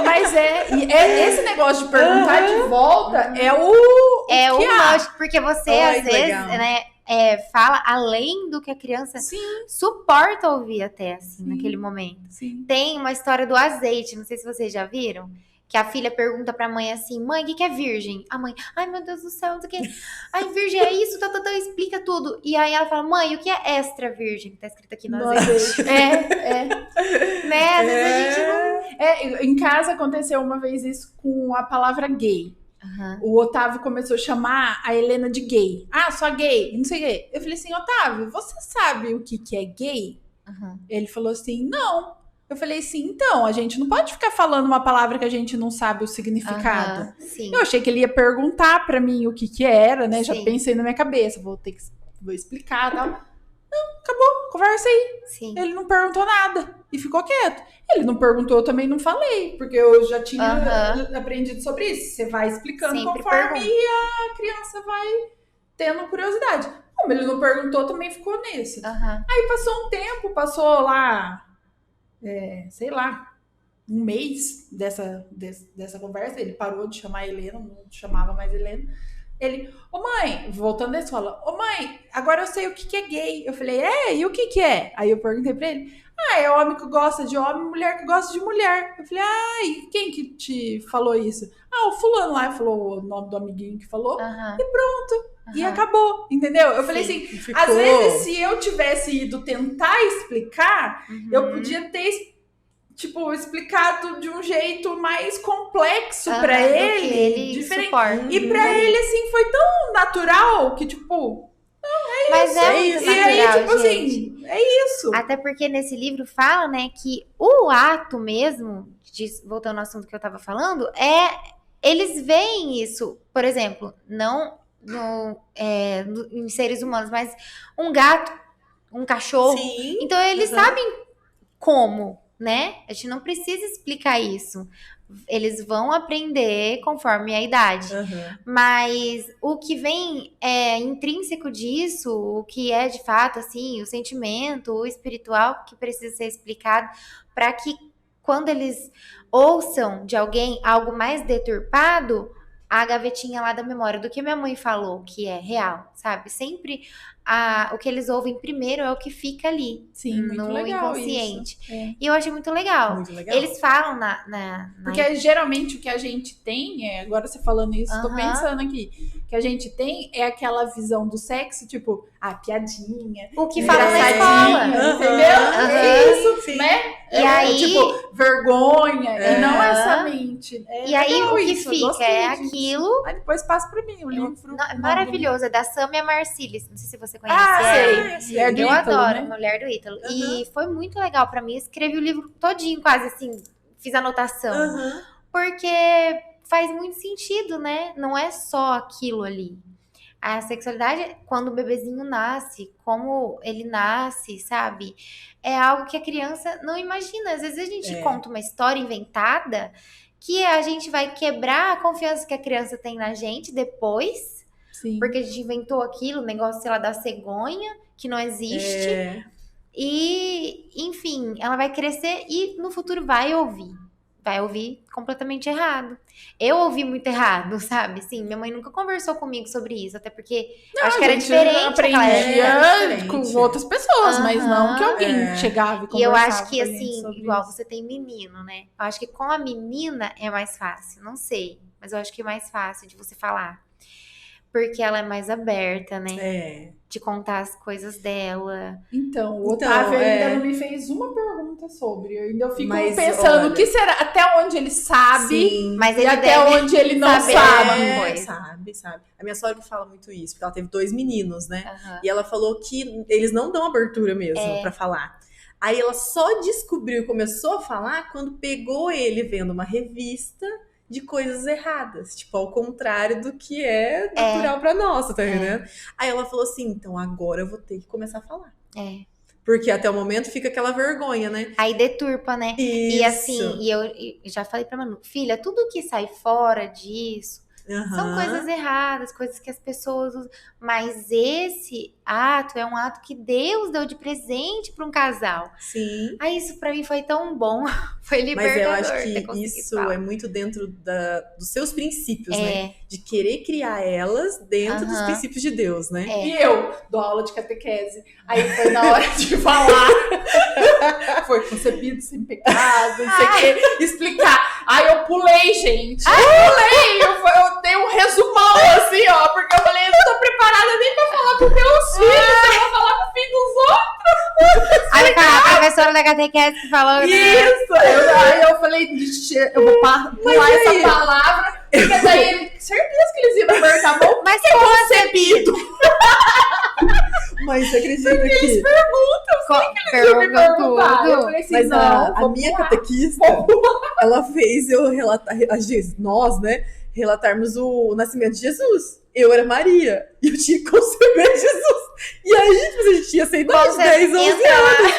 Mas esse negócio de perguntar de volta é o que há. must, porque você Ai, às que vezes, legal. né, fala além do que a criança Sim, suporta ouvir até, assim, Sim. naquele momento. sim. Tem uma história do azeite, não sei se vocês já viram, que a filha pergunta pra mãe assim, mãe, o que é virgem? A mãe, ai meu Deus do céu, não sei o que. Ai, virgem é isso, explica tudo. E aí ela fala, mãe, o que é extra virgem? Tá escrito aqui no azeite. Né, às vezes a gente não... Em casa aconteceu uma vez isso com a palavra gay. Aham. O Otávio começou a chamar a Helena de gay. Ah, só gay, não sei o quê. Eu falei assim, Otávio, você sabe o que é gay? Aham. Ele falou assim, não. Eu falei assim, então, a gente não pode ficar falando uma palavra que a gente não sabe o significado. Aham, sim. Eu achei que ele ia perguntar pra mim o que era, né? Já Sim. pensei na minha cabeça, vou explicar e tal. Não, acabou, conversa aí. Sim. Ele não perguntou nada e ficou quieto. Ele não perguntou, eu também não falei, porque eu já tinha Aham. aprendido sobre isso. Você vai explicando Sempre conforme pergunta. e a criança vai tendo curiosidade. Como ele não perguntou, também ficou nesse. Aham. Aí passou um tempo, passou lá, sei lá, um mês dessa conversa. Ele parou de chamar a Helena, não chamava mais Helena. Ele, ô mãe, voltando da escola, ô mãe, agora eu sei o que é gay. Eu falei, e o que é? Aí eu perguntei pra ele, é homem que gosta de homem, mulher que gosta de mulher. Eu falei, e quem que te falou isso? O fulano lá falou o nome do amiguinho que falou, Aham. e acabou, entendeu? Eu falei Sim. assim, Ficou. às vezes se eu tivesse ido tentar explicar, Uhum. eu podia ter explicado de um jeito mais complexo Aham, pra do que ele, diferente. suporta. E pra ele, assim, foi tão natural que, Mas é muito e aí, natural, gente. assim, é isso. Até porque nesse livro fala, né, que o ato mesmo, voltando ao assunto que eu tava falando, eles veem isso, por exemplo, não em seres humanos, mas um gato, um cachorro. Sim. Então eles Aham. sabem como, né? A gente não precisa explicar isso. Eles vão aprender conforme a idade. Aham. Mas o que vem intrínseco disso, o que é de fato assim, o sentimento, o espiritual que precisa ser explicado para que quando eles ouçam de alguém algo mais deturpado, a gavetinha lá da memória do que minha mãe falou, que é real, sabe? Sempre o que eles ouvem primeiro é o que fica ali, Sim, muito no legal inconsciente. isso. É. E eu achei muito legal. Muito legal. Eles falam na Porque geralmente o que a gente tem, agora você falando isso, tô Aham. pensando aqui, que a gente tem é aquela visão do sexo, tipo, piadinha, o que falam na engraçadinha, escola. entendeu? Aham. É isso, Sim. né? E aí- tipo, vergonha, e não Aham. essa mente. E aí legal o que isso, eu fica gostei é disso. aquilo. Aí depois passa pra mim o livro. Maravilhoso, é da Samia Marcílios. Não sei se você conhece ela. Sei. É do Eu Ítalo, adoro, né? Mulher do Ítalo. Aham. E foi muito legal pra mim. Eu escrevi o livro todinho, quase assim, fiz anotação. Aham. Porque faz muito sentido, né? Não é só aquilo ali. A sexualidade, quando o bebezinho nasce, como ele nasce, sabe? É algo que a criança não imagina. Às vezes a gente conta uma história inventada que a gente vai quebrar a confiança que a criança tem na gente depois, Sim. Porque a gente inventou aquilo, o negócio, sei lá, da cegonha, que não existe. E, enfim, ela vai crescer e no futuro vai ouvir. Vai ouvir completamente errado. Eu ouvi muito errado, sabe? Sim, minha mãe nunca conversou comigo sobre isso, até porque acho que era diferente naquela época. Aprendia com outras pessoas, mas não que alguém chegava e conversava. E eu acho que, com a gente assim, sobre igual isso. você tem menino, né? Eu acho que com a menina é mais fácil, não sei. Mas eu acho que é mais fácil de você falar. Porque ela é mais aberta, né? De contar as coisas dela. Então, o Otávio ainda não me fez uma pergunta sobre. Eu ainda fico pensando, olha, o que será? Até onde ele sabe, sim, mas e ele até onde ele não saber sabe. alguma coisa. Sabe. A minha sogra fala muito isso, porque ela teve 2 meninos, né? Aham. E ela falou que eles não dão abertura mesmo pra falar. Aí ela só descobriu e começou a falar quando pegou ele vendo uma revista de coisas erradas, tipo, ao contrário do que é natural pra nós, tá entendendo? Aí ela falou assim, então agora eu vou ter que começar a falar. Porque até o momento fica aquela vergonha, né? Aí deturpa, né? Isso. E assim, e eu já falei pra Manu, filha, tudo que sai fora disso são coisas erradas, coisas que as pessoas usam. Mas esse ato é um ato que Deus deu de presente pra um casal. Sim. Aí isso pra mim foi tão bom, foi Mas libertador. eu acho ter que conseguido isso falar. é muito dentro dos seus princípios, né? De querer criar elas dentro dos princípios de Deus, né? E eu dou aula de catequese. Aí foi na hora de falar. Foi concebido sem pecado, não sei o que, explicar. Aí eu pulei, gente. Eu dei um resumão assim, ó, porque eu falei, eu não tô preparada nem pra falar com meus filhos, eu vou falar com o filho dos outros. Aí a professora da catequese que falou. Isso! Aí eu falei, eu vou pular essa palavra, porque daí certeza que eles iam me apertar a mão. Mas você concebido. Mas você acredita que... Eles perguntam tudo. Eu falei assim, mas não, a minha catequista, ela fez eu relatar, nós, né, relatarmos o nascimento de Jesus. Eu era Maria e eu tinha que conceber Jesus. E aí, tipo, a gente tinha essa idade, 10, 11 anos.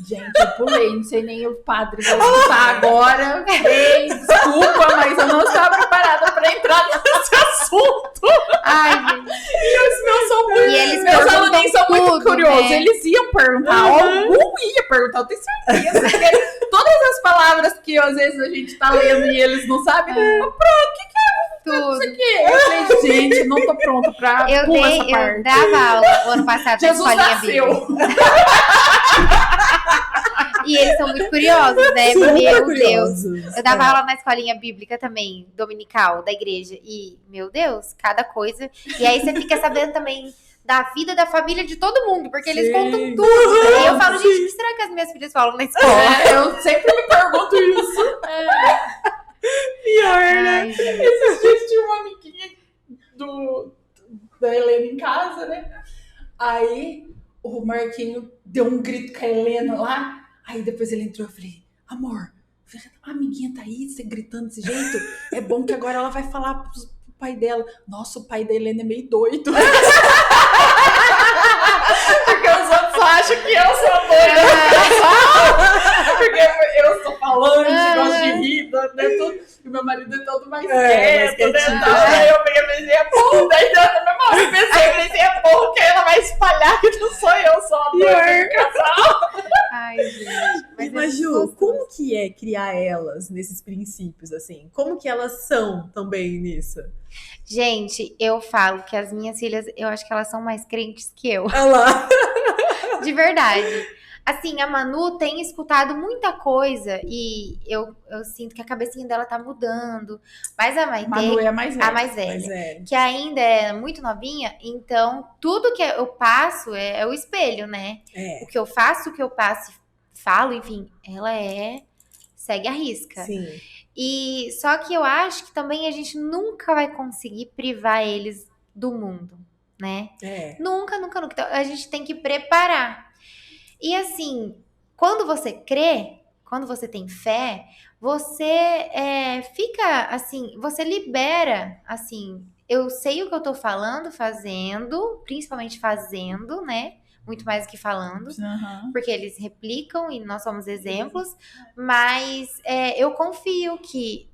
Gente, eu pulei, não sei nem o padre vai escutar agora. Ei, desculpa, mas eu não estava preparada para entrar nesse assunto. Ai, gente. E eles meus perguntam alunos são muito tudo, curiosos. né? Eles iam perguntar, algum ia perguntar, eu tenho certeza. Porque todas as palavras que às vezes a gente tá lendo e eles não sabem, pronto, o que Tudo. isso aqui? Eu falei, gente, não tô pronta pra pular essa parte. Eu dava aula o ano passado na Jesus escolinha nasceu. bíblica. E eles são muito curiosos, né? Super Meu curiosos. Deus. Eu dava aula na escolinha bíblica também, dominical, da igreja. E, meu Deus, cada coisa. E aí você fica sabendo também da vida da família de todo mundo, porque eles contam tudo. E eu falo, gente, o que será que as minhas filhas falam na escola? Eu sempre me pergunto isso. Pior, né? Ai, gente. Esses dias tinha uma amiguinha da Helena em casa, né? Aí o Marquinho deu um grito com a Helena lá. Aí depois ele entrou e eu falei, amor, a amiguinha tá aí, você gritando desse jeito. É bom que agora ela vai falar pro pai dela. Nossa, o pai da Helena é meio doido. Porque os outros acham que eu sou doida. Porque eu sou falante, gosto de rir, né, tudo. E meu marido é todo mais quieto, né? Aí eu peguei e falei, é bom. Daí na mesma hora eu pensei, é bom que ela vai espalhar que não sou eu, sou a doida do casal. Ai, gente. Mas, Ju, como que é criar elas nesses princípios, assim? Como que elas são também nisso? Gente, eu falo que as minhas filhas, eu acho que elas são mais crentes que eu. Olha lá. De verdade. Assim, a Manu tem escutado muita coisa e eu sinto que a cabecinha dela tá mudando. Mas a Maitê, Manu é a mais velha. a mais velha, que ainda é muito novinha, então tudo que eu passo é o espelho, né? O que eu faço, o que eu passo e falo, enfim, ela segue a risca. Sim. E só que eu acho que também a gente nunca vai conseguir privar eles do mundo, né? Nunca. Então a gente tem que preparar. E assim, quando você crê, quando você tem fé, você fica assim, você libera, assim, eu sei o que eu tô falando, fazendo, principalmente fazendo, né? Muito mais do que falando, porque eles replicam e nós somos exemplos, mas eu confio que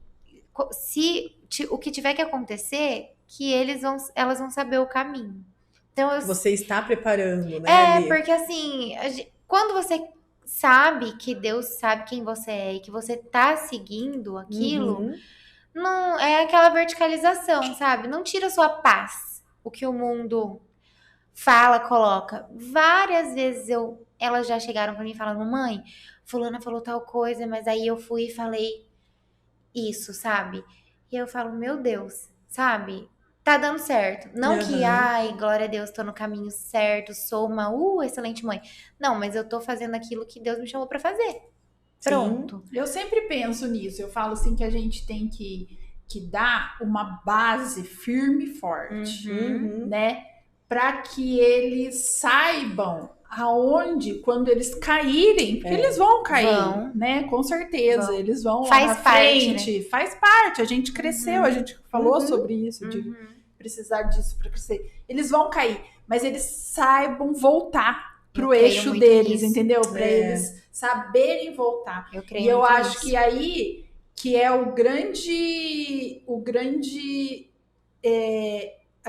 se o que tiver que acontecer, que elas vão saber o caminho. Então, Você está preparando, né? É, ali. porque assim, quando você sabe que Deus sabe quem você é e que você tá seguindo aquilo, Uhum. não é aquela verticalização, sabe? Não tira sua paz, o que o mundo fala, coloca. Várias vezes elas já chegaram pra mim e falaram: "Mãe, fulana falou tal coisa, mas aí eu fui e falei isso, sabe?" E eu falo: "Meu Deus", sabe? Tá dando certo. Não que, Aham. ai, glória a Deus, tô no caminho certo, sou uma excelente mãe. Não, mas eu tô fazendo aquilo que Deus me chamou pra fazer. Sim. Pronto. Eu sempre penso nisso. Eu falo assim que a gente tem que dar uma base firme e forte, Uhum. né? Para que eles saibam aonde, quando eles caírem, porque eles vão cair, Vão. né? Com certeza, Vão. eles vão Faz lá na parte, frente. Faz parte. A gente cresceu, a gente falou sobre isso, de precisar disso para crescer. Eles vão cair, mas eles saibam voltar pro creio eixo muito deles, nisso. entendeu? Para eles saberem voltar. Eu creio E eu muito acho nisso. que aí que é a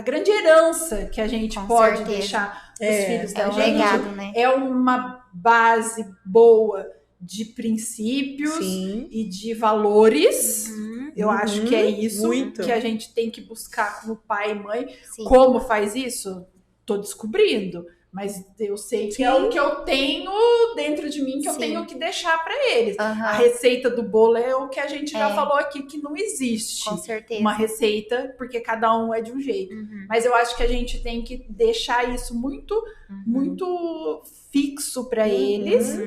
grande herança que a gente Com pode certeza. deixar para os filhos da É um gente. legado, né? É uma base boa de princípios Sim. e de valores. Eu Uhum. acho que é isso Muito. que a gente tem que buscar como pai e mãe. Sim. Como faz isso? Tô descobrindo. Mas eu sei que é o que eu tenho dentro de mim, que eu Sim. tenho que deixar para eles. Aham. A receita do bolo é o que a gente já É. falou aqui, que não existe Com certeza. uma receita, porque cada um é de um jeito. Mas eu acho que a gente tem que deixar isso muito, muito fixo para eles.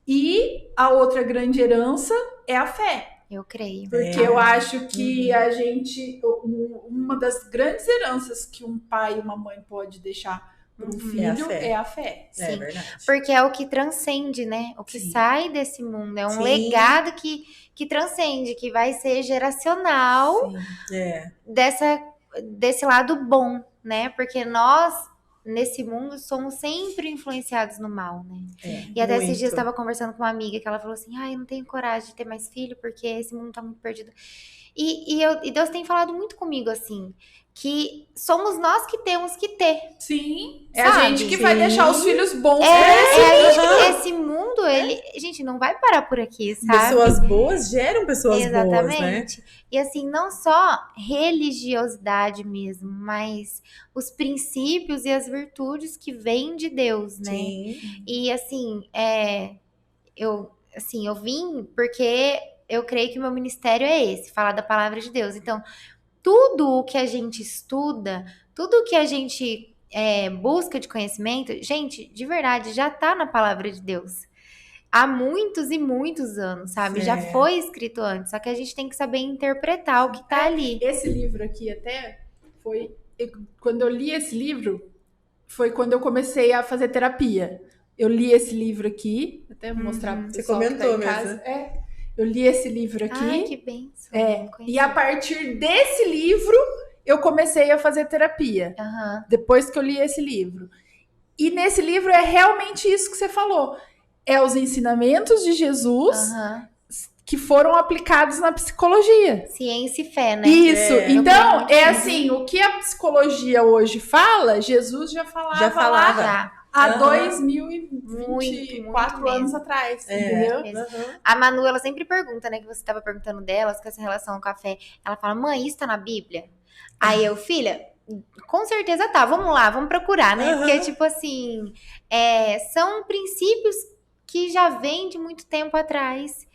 E a outra grande herança é a fé. Eu creio. Porque eu acho que a gente... Uma das grandes heranças que um pai e uma mãe pode deixar para um filho é a fé. Sim. É verdade. Porque é o que transcende, né? O que Sim. sai desse mundo. É um Sim. legado que transcende, que vai ser geracional Sim. É. desse lado bom, né? Porque nós, nesse mundo, somos sempre influenciados no mal, né? E até esses dias eu estava conversando com uma amiga que ela falou assim: "Ai, eu não tenho coragem de ter mais filho porque esse mundo tá muito perdido." E Deus tem falado muito comigo assim, que somos nós que temos que ter. Sim. É Sabe? a gente que vai deixar os filhos bons. Esse mundo, ele, gente, não vai parar por aqui, sabe? Pessoas boas geram pessoas boas, né? Exatamente. E assim, não só religiosidade mesmo, mas os princípios e as virtudes que vêm de Deus, né? Sim. E assim, eu vim porque eu creio que o meu ministério é esse, falar da palavra de Deus. Então, tudo o que a gente estuda, tudo o que a gente busca de conhecimento, gente, de verdade, já tá na palavra de Deus. Há muitos e muitos anos, sabe? Já foi escrito antes, só que a gente tem que saber interpretar o que tá ali. Esse livro aqui até foi... Quando eu li esse livro, foi quando eu comecei a fazer terapia. Eu li esse livro aqui, até vou mostrar pro pessoal Você comentou que tá em mesmo. casa. Eu li esse livro aqui. Ai, que bênção. E a partir desse livro, eu comecei a fazer terapia. Depois que eu li esse livro. E nesse livro é realmente isso que você falou. É os ensinamentos de Jesus que foram aplicados na psicologia. Ciência e fé, né? Isso. Então, assim, o que a psicologia hoje fala, Jesus já falava lá há 2024 anos atrás, entendeu? A Manu, ela sempre pergunta, né, que você estava perguntando delas, com essa relação com a fé. Ela fala: "Mãe, isso tá na Bíblia?" Aí eu: "Filha, com certeza tá, vamos lá, vamos procurar, né?" Porque, tipo assim, são princípios que já vêm de muito tempo atrás,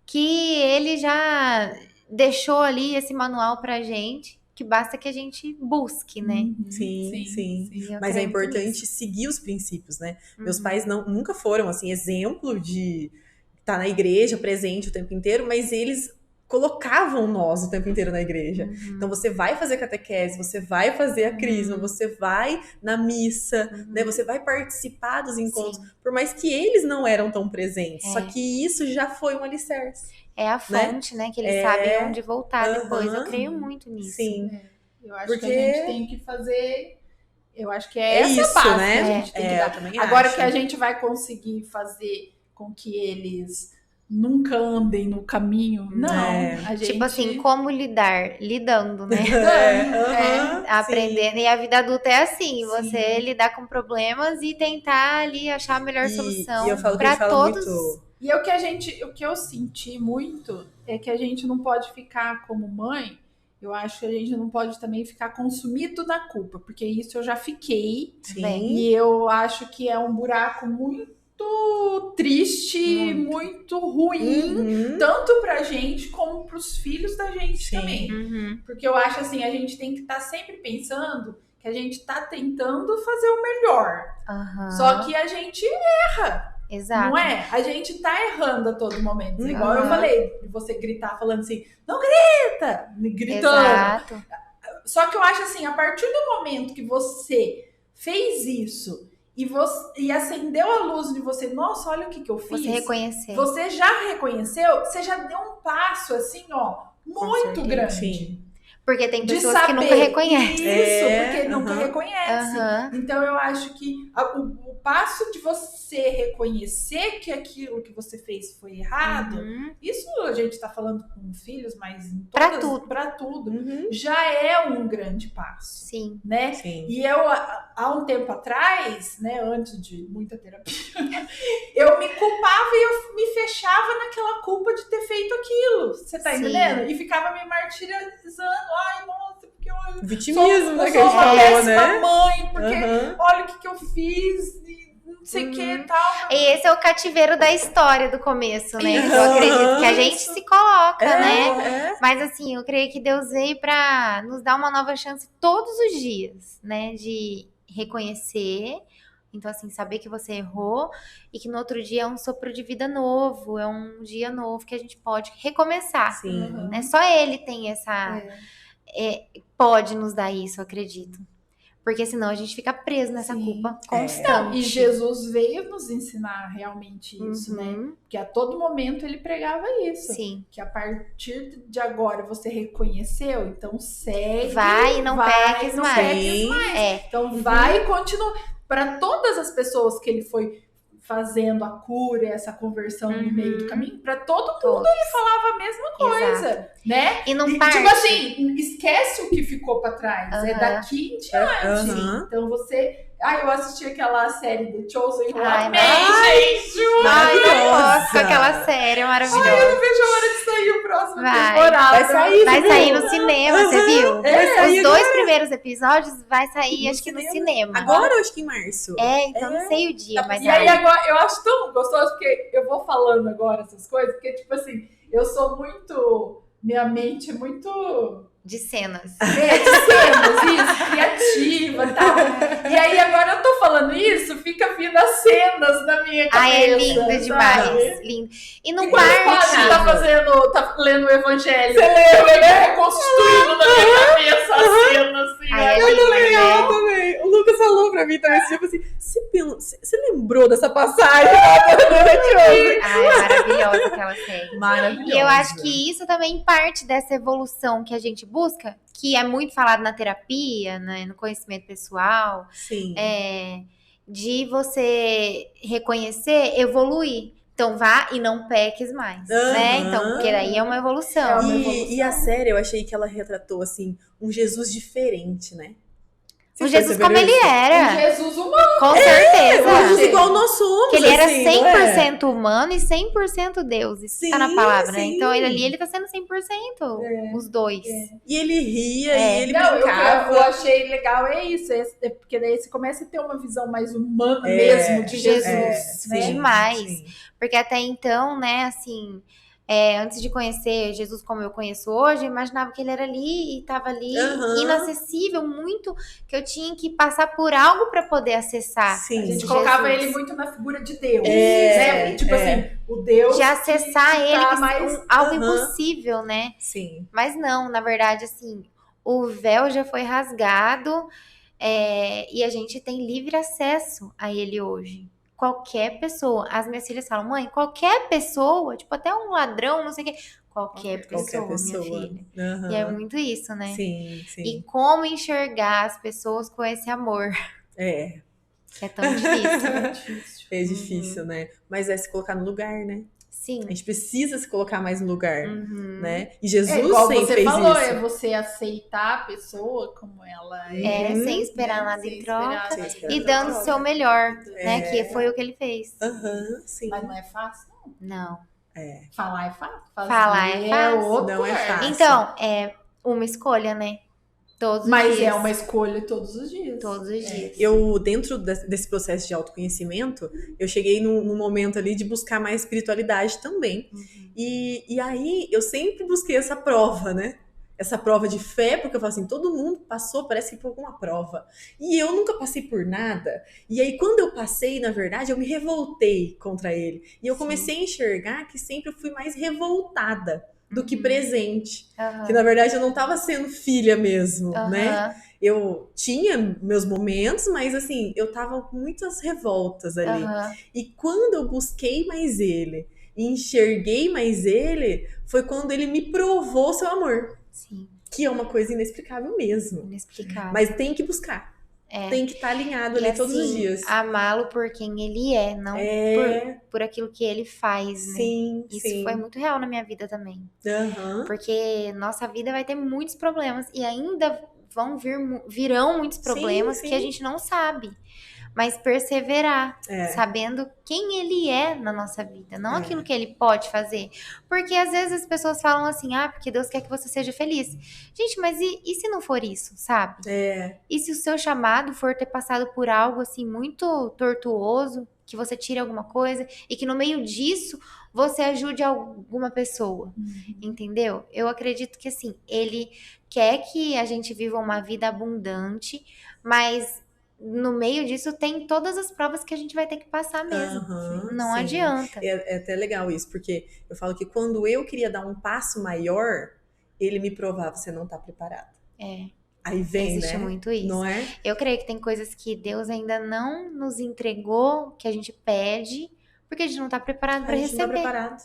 que ele já deixou ali esse manual pra gente, que basta que a gente busque, né? Sim. Mas é importante seguir os princípios, né? Meus pais nunca foram, assim, exemplo de estar na igreja, presente o tempo inteiro, mas eles colocavam nós o tempo inteiro na igreja. Então você vai fazer catequese, você vai fazer a crisma, você vai na missa, né? Você vai participar dos encontros, por mais que eles não eram tão presentes. Só que isso já foi um alicerce. É a fonte, né? Que eles sabem onde voltar depois. Eu creio muito nisso. Sim. Eu acho que a gente tem que fazer... Eu acho que essa isso, base, né? Que a gente tem que dar. Também Agora acho. que a gente vai conseguir fazer com que eles nunca andem no caminho. Não, É. a gente... Tipo assim, como lidar? Lidando, né? Aham, Aprendendo. E a vida adulta é assim, você Sim. lidar com problemas e tentar ali achar a melhor solução E eu falo que a pra gente fala todos. muito. E o que eu senti muito é que a gente não pode ficar como mãe. Eu acho que a gente não pode também ficar consumido na culpa, porque isso eu já fiquei. Sim. E eu acho que é um buraco muito triste, muito ruim, Uhum. tanto pra gente como pros filhos da gente Sim. também. Uhum. Porque eu acho assim, a gente tem que estar sempre pensando que a gente tá tentando fazer o melhor. Aham. Só que a gente erra. Exato. Não é? A gente tá errando a todo momento. Uhum. Igual eu falei, você gritar falando assim, não grita! Gritando. Exato. Só que eu acho assim, a partir do momento que você fez isso e acendeu a luz de você, nossa, olha o que eu fiz. Você reconhecer. Você já reconheceu, você já deu um passo assim, ó, muito certeza. grande. Sim. Porque tem De pessoas saber que nunca reconhecem. isso, porque nunca aham. reconhece. Aham. Então eu acho que o passo de você reconhecer que aquilo que você fez foi errado, Uhum. isso a gente tá falando com filhos, mas em Pra todas, tudo. pra tudo, Uhum. já é um grande passo, Sim. né? Sim. E eu, há um tempo atrás, né, antes de muita terapia, eu me culpava e eu me fechava naquela culpa de ter feito aquilo. Você tá Sim. entendendo? E ficava me martirizando. Ai, nossa, porque eu Vitimismo, né? eu Que a sou gente uma falou, péssima né? mãe, porque Aham. olha o que eu fiz e não sei o que e tal. E esse é o cativeiro da história do começo, né? Isso. Eu acredito que a gente Isso. se coloca, né? É. Mas assim, eu creio que Deus veio pra nos dar uma nova chance todos os dias, né? De reconhecer. Então, assim, saber que você errou e que no outro dia é um sopro de vida novo, é um dia novo que a gente pode recomeçar. Sim. Né? Só Ele tem essa. Pode nos dar isso, eu acredito. Porque senão a gente fica preso nessa Sim. culpa É. constante. E Jesus veio nos ensinar realmente isso, né? Uhum. Porque a todo momento ele pregava isso. Sim. Que a partir de agora você reconheceu, então segue. Vai e não peques não mais. peques Sim. mais. É. Então vai e continua. Para todas as pessoas que ele foi fazendo a cura, essa conversão no meio do caminho, para todo mundo Todos. ele falava a mesma coisa, né? E não E, parte. tipo assim, esquece o que ficou para trás. É Aham. daqui em diante. Aham. Então você. Eu assisti aquela série The Chosen. Eu Ai, amei, gente! Ai, eu Maravilhosa. gosto daquela série, é maravilhosa. Eu não vejo a hora de sair o próximo Vai. temporada. Vai sair, Vai viu? sair no cinema, você viu? Vai sair Os dois primeiros episódios vai sair, No acho que no cinema. cinema. Agora ou acho que em março? Então não sei o dia, mas E aí vai. agora, eu acho tão gostoso, porque eu vou falando agora essas coisas, porque tipo assim, eu sou muito... Minha mente é muito... De cenas. isso, criativa e tal. E aí agora eu tô falando isso, fica vindo as cenas na minha cabeça. Ai, é lindo sabe? demais. Lindo. E não E quando o parte. padre tá lendo o evangelho, eu reconstruindo na minha cabeça a cena, assim. Ai, é ó. lindo, Legal né? também. O Lucas falou pra mim também, tipo assim, você lembrou dessa passagem? Ai, maravilhosa aquela série. Maravilhosa. E eu acho que isso também parte dessa evolução que a gente busca, que é muito falado na terapia, né, no conhecimento pessoal, Sim. de você reconhecer, evoluir. Então vá e não peques mais, né? Então, porque daí é uma evolução. E a série, eu achei que ela retratou, assim, um Jesus diferente, né? O Vocês Jesus perceberam como ele isso? era, Jesus humano. com Um certeza. Jesus igual nós somos, Que ele era assim, não é? 100% humano e 100% Deus. Isso tá na Sim, palavra, né? sim. Então ele tá sendo 100%, os dois. E ele ria, e ele Não, brincava. eu achei legal é isso, porque daí você começa a ter uma visão mais humana É, mesmo de Jesus. né? sim, Demais. sim. Porque até então, né, assim, antes de conhecer Jesus como eu conheço hoje, eu imaginava que ele era ali e tava ali, Aham. inacessível, muito, que eu tinha que passar por algo para poder acessar. Sim. A gente Jesus. colocava ele muito na figura de Deus. É, né? Tipo assim, o Deus. De acessar que ele, tá que mais. algo Aham. impossível, né? Sim. Mas não, na verdade, assim, o véu já foi rasgado e a gente tem livre acesso a ele hoje. Qualquer pessoa. As minhas filhas falam, mãe, qualquer pessoa, tipo até um ladrão, não sei o quê. Qualquer pessoa, minha filha. Aham. E é muito isso, né? Sim, sim. E como enxergar as pessoas com esse amor, É, que é tão difícil. É difícil. é difícil, né? Mas é se colocar no lugar, né? Sim. A gente precisa se colocar mais no lugar, Uhum. né? E Jesus igual sempre você fez falou, isso. é você aceitar a pessoa como ela é. Sem esperar nada sem em esperar troca. Sem esperar E nada em dando o troca. seu melhor, É. né? Que foi o que ele fez. Aham, sim. Mas não é fácil, não. Não. Falar é fácil. Falar é fácil. Outra. Não é fácil. Então, é uma escolha, né? Todos os Mas dias. é uma escolha todos os dias. Todos os dias. Eu, dentro desse processo de autoconhecimento, eu cheguei num momento ali de buscar mais espiritualidade também. E aí, eu sempre busquei essa prova, né? Essa prova de fé, porque eu falo assim, todo mundo passou, parece que por alguma prova. E eu nunca passei por nada. E aí, quando eu passei, na verdade, eu me revoltei contra ele. E eu comecei a enxergar que sempre eu fui mais revoltada do que presente. Aham. Que, na verdade, eu não estava sendo filha mesmo, né? Aham. Eu tinha meus momentos, mas assim, eu tava com muitas revoltas ali. Aham. E quando eu busquei mais ele e enxerguei mais ele, foi quando ele me provou seu amor. Sim. Que é uma coisa inexplicável mesmo. Inexplicável. Mas tem que buscar. Tem que estar alinhado ali todos os dias. Amá-lo por quem ele é, não por aquilo que ele faz, né? Sim, Isso sim. foi muito real na minha vida também. Aham. Porque nossa vida vai ter muitos problemas e ainda virão muitos problemas sim. que a gente não sabe. Mas perseverar, sabendo quem ele é na nossa vida, não aquilo que ele pode fazer. Porque às vezes as pessoas falam assim, porque Deus quer que você seja feliz. Gente, mas e se não for isso, sabe? E se o seu chamado for ter passado por algo assim muito tortuoso, que você tire alguma coisa e que no meio disso você ajude alguma pessoa, entendeu? Eu acredito que assim, ele quer que a gente viva uma vida abundante, mas no meio disso tem todas as provas que a gente vai ter que passar mesmo. Não adianta. É até legal isso, porque eu falo que quando eu queria dar um passo maior, ele me provava, você não tá preparado. Aí vem, existe muito isso. Não é? Eu creio que tem coisas que Deus ainda não nos entregou, que a gente pede, porque a gente não tá preparado para receber. A gente não tá preparado.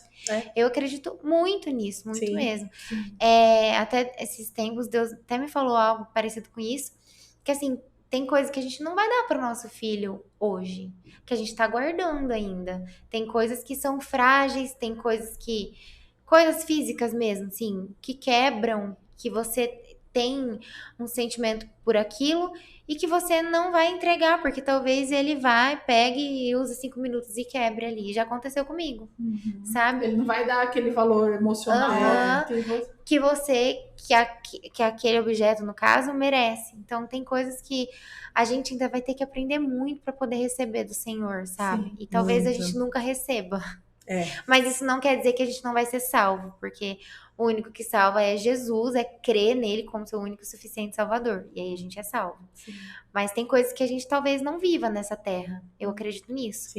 Eu acredito muito nisso, muito mesmo. Até esses tempos, Deus até me falou algo parecido com isso, que assim, tem coisas que a gente não vai dar para o nosso filho hoje, que a gente tá guardando ainda. Tem coisas que são frágeis, tem coisas físicas mesmo, assim, que quebram, que você tem um sentimento por aquilo e que você não vai entregar, porque talvez ele pegue e use 5 minutos e quebre ali. Já aconteceu comigo, sabe? Ele não vai dar aquele valor emocional que aquele objeto, no caso, merece. Então, tem coisas que a gente ainda vai ter que aprender muito para poder receber do Senhor, sabe? E talvez a gente nunca receba. Mas isso não quer dizer que a gente não vai ser salvo, porque o único que salva é Jesus, é crer nele como seu único e suficiente salvador. E aí a gente é salvo. Mas tem coisas que a gente talvez não viva nessa terra. Eu acredito nisso.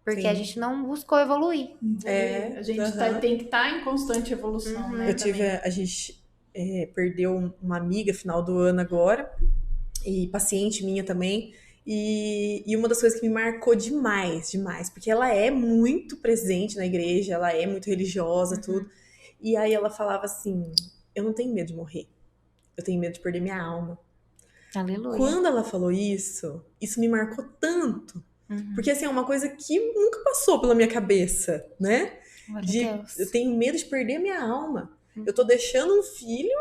Porque a gente não buscou evoluir. A gente tem que estar em constante evolução, né? A gente perdeu uma amiga final do ano agora, e paciente minha também. E uma das coisas que me marcou demais, porque ela é muito presente na igreja, ela é muito religiosa, tudo. E aí ela falava assim, eu não tenho medo de morrer, eu tenho medo de perder minha alma. Aleluia. Quando ela falou isso me marcou tanto. Porque assim, é uma coisa que nunca passou pela minha cabeça, né? Eu tenho medo de perder minha alma. Eu tô deixando um filho,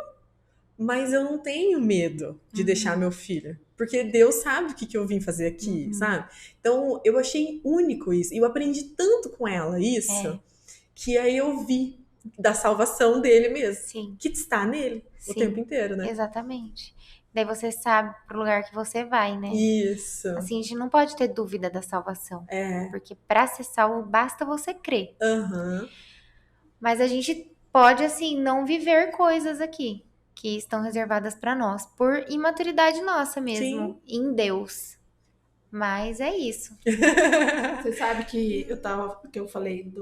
mas eu não tenho medo de deixar meu filho. Porque Deus sabe o que eu vim fazer aqui, sabe? Então, eu achei único isso. E eu aprendi tanto com ela isso, que aí eu vi da salvação dele mesmo. Que está nele o tempo inteiro, né? Exatamente. Daí você sabe pro lugar que você vai, né? Isso. Assim, a gente não pode ter dúvida da salvação. Porque pra ser salvo, basta você crer. Mas a gente pode, assim, não viver coisas aqui que estão reservadas pra nós, por imaturidade nossa mesmo, em Deus. Mas é isso. Você sabe que eu falei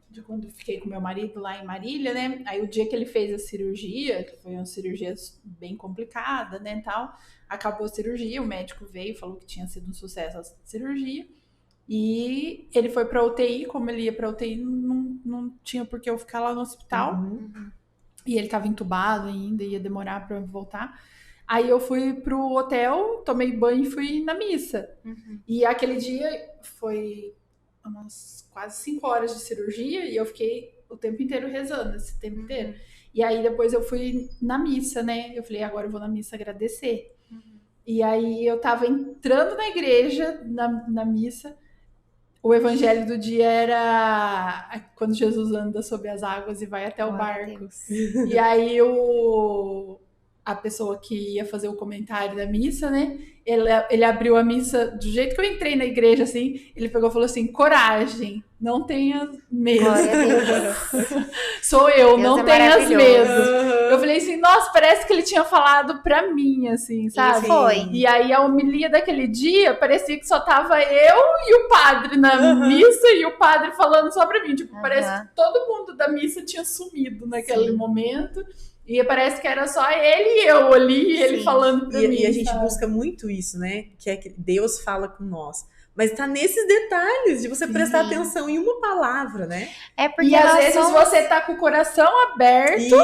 de quando eu fiquei com meu marido lá em Marília, né? Aí o dia que ele fez a cirurgia, que foi uma cirurgia bem complicada, né, tal, acabou a cirurgia, o médico veio, falou que tinha sido um sucesso a cirurgia, e ele foi pra UTI, como ele ia pra UTI, não tinha por que eu ficar lá no hospital, e ele tava entubado ainda, ia demorar pra voltar. Aí eu fui pro hotel, tomei banho e fui na missa. E aquele dia foi umas quase 5 horas de cirurgia e eu fiquei o tempo inteiro rezando, esse tempo inteiro. E aí depois eu fui na missa, né? Eu falei, agora eu vou na missa agradecer. E aí eu tava entrando na igreja, na missa. O evangelho do dia era quando Jesus anda sobre as águas e vai até o barco. E aí a pessoa que ia fazer o comentário da missa, né? Ele abriu a missa do jeito que eu entrei na igreja, assim. Ele pegou e falou assim, coragem, não tenha medo. Sou eu, Deus não tenhas medo. Eu falei assim, nossa, parece que ele tinha falado pra mim, assim, sabe? E foi. E aí a homilia daquele dia, parecia que só tava eu e o padre na missa e o padre falando só pra mim. Tipo, parece que todo mundo da missa tinha sumido naquele momento. E parece que era só ele e eu ali, ele falando pra mim. E a gente busca muito isso, né? Que é que Deus fala com nós. Mas tá nesses detalhes de você prestar atenção em uma palavra, né? É porque e às vezes você tá com o coração aberto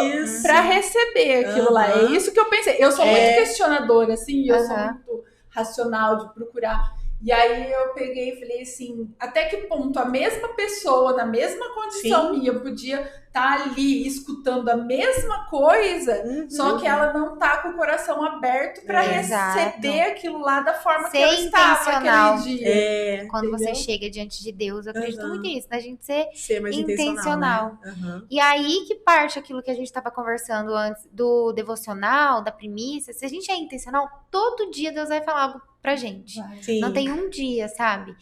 pra receber aquilo lá. É isso que eu pensei. Eu sou muito questionadora, assim, eu sou muito racional de procurar. E aí eu peguei e falei assim, até que ponto a mesma pessoa, na mesma condição minha, podia estar ali escutando a mesma coisa, só que ela não tá com o coração aberto para receber aquilo lá da forma que ela estava naquele dia. Quando você chega diante de Deus, eu acredito muito nisso, da gente ser mais intencional. Né? E aí que parte aquilo que a gente estava conversando antes do devocional, da primícia, se a gente é intencional, todo dia Deus vai falar algo pra gente. Não tem um dia, sabe?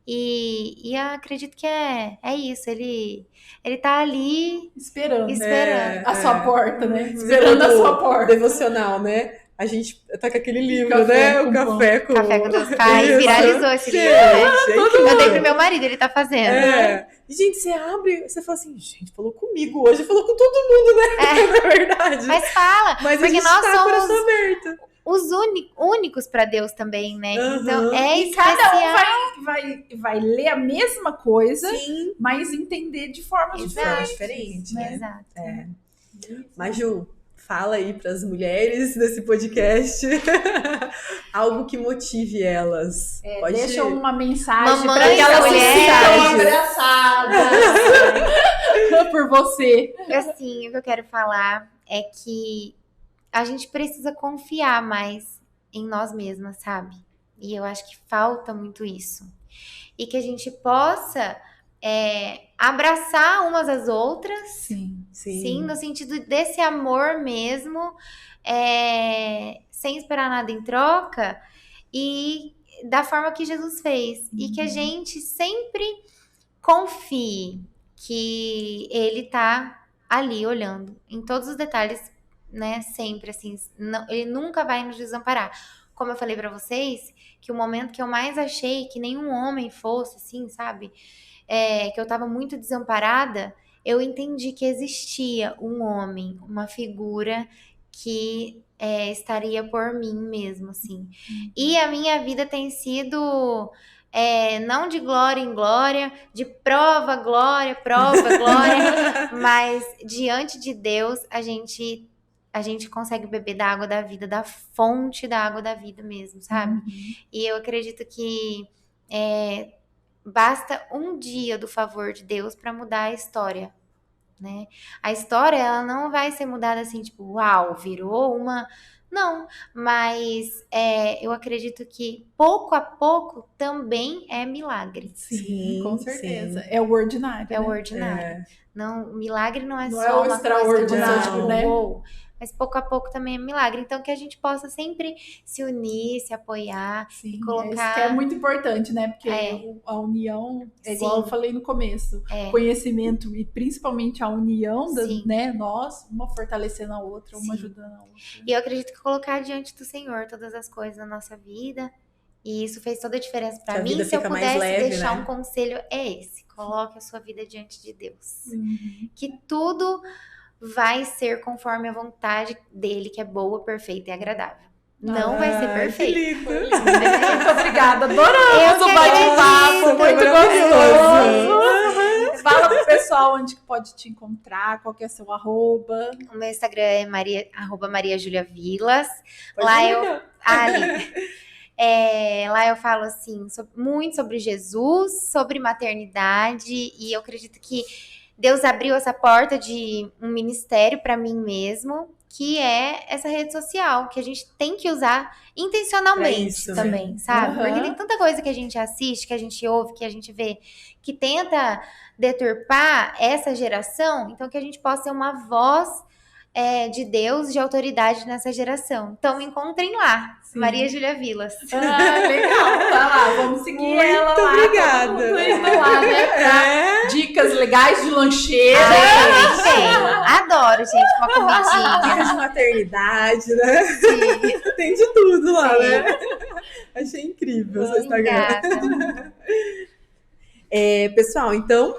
E eu acredito que é isso. Ele tá ali esperando a sua porta, né? Esperando a sua porta. Devocional, né? A gente tá com aquele livro, né? O Café com Deus Pai. Viralizou esse livro, né? Eu dei pro meu marido, ele tá fazendo. E, gente, você abre, você fala assim, gente, falou comigo hoje, falou com todo mundo, né? Na verdade. Mas fala, mas porque a gente nós tá somos coração aberto. Os únicos pra Deus também, né? Então é e especial. Cada um vai ler a mesma coisa, mas entender de forma diferente, né? Exato. Mas, Ju, fala aí pras mulheres desse podcast algo que motive elas. Deixa uma mensagem para que elas se sintam abraçadas por você. Assim, o que eu quero falar é que a gente precisa confiar mais em nós mesmas, sabe? E eu acho que falta muito isso. E que a gente possa abraçar umas às outras. Sim, no sentido desse amor mesmo, sem esperar nada em troca. E da forma que Jesus fez. E que a gente sempre confie que Ele tá ali olhando em todos os detalhes, né, sempre, assim, ele nunca vai nos desamparar. Como eu falei pra vocês, que o momento que eu mais achei que nenhum homem fosse, assim, sabe, que eu tava muito desamparada, eu entendi que existia um homem, uma figura que estaria por mim mesmo, assim. E a minha vida tem sido não de glória em glória, de prova, glória, mas diante de Deus a gente consegue beber da água da vida, da fonte da água da vida mesmo, sabe? E eu acredito que basta um dia do favor de Deus para mudar a história, né? A história, ela não vai ser mudada assim, tipo, uau, virou uma... Não, mas eu acredito que pouco a pouco também é milagre. Sim, com certeza. É o ordinário. É o ordinário. Não, milagre não é não só uma extraordinário, coisa né? Mas pouco a pouco também é milagre. Então que a gente possa sempre se unir, se apoiar e colocar... Isso que é muito importante, né? Porque a união, igual eu falei no começo, conhecimento e principalmente a união, né? Nós, uma fortalecendo a outra, uma ajudando a outra. E eu acredito que colocar diante do Senhor todas as coisas na nossa vida, e isso fez toda a diferença para mim. Se eu pudesse deixar um conselho, é esse. Coloque a sua vida diante de Deus. Que tudo vai ser conforme a vontade dele, que é boa, perfeita e agradável. Não vai ser perfeito. Muito obrigada. Adoramos o bate-papo. Muito gostoso. Fala pro pessoal onde que pode te encontrar, qual que é seu arroba. O meu Instagram é @mariajuliavilas. Lá eu... Ali. Lá eu falo assim, muito sobre Jesus, sobre maternidade, e eu acredito que Deus abriu essa porta de um ministério para mim mesmo, que é essa rede social, que a gente tem que usar intencionalmente isso, também, sabe? Aham. Porque tem tanta coisa que a gente assiste, que a gente ouve, que a gente vê, que tenta deturpar essa geração, então que a gente possa ser uma voz de Deus, de autoridade nessa geração. Então me encontrem lá, Sim. Maria Júlia Vilas. Legal, tá lá, vamos seguir Muito ela lá. obrigada. Todo mundo indo lá, né, pra dicas legais de lancheira. Adoro, gente, uma comidinha. Dicas de maternidade, né? Sim. Tem de tudo lá, Sim. né? Achei incrível o seu Instagram. Obrigada. Pessoal, então,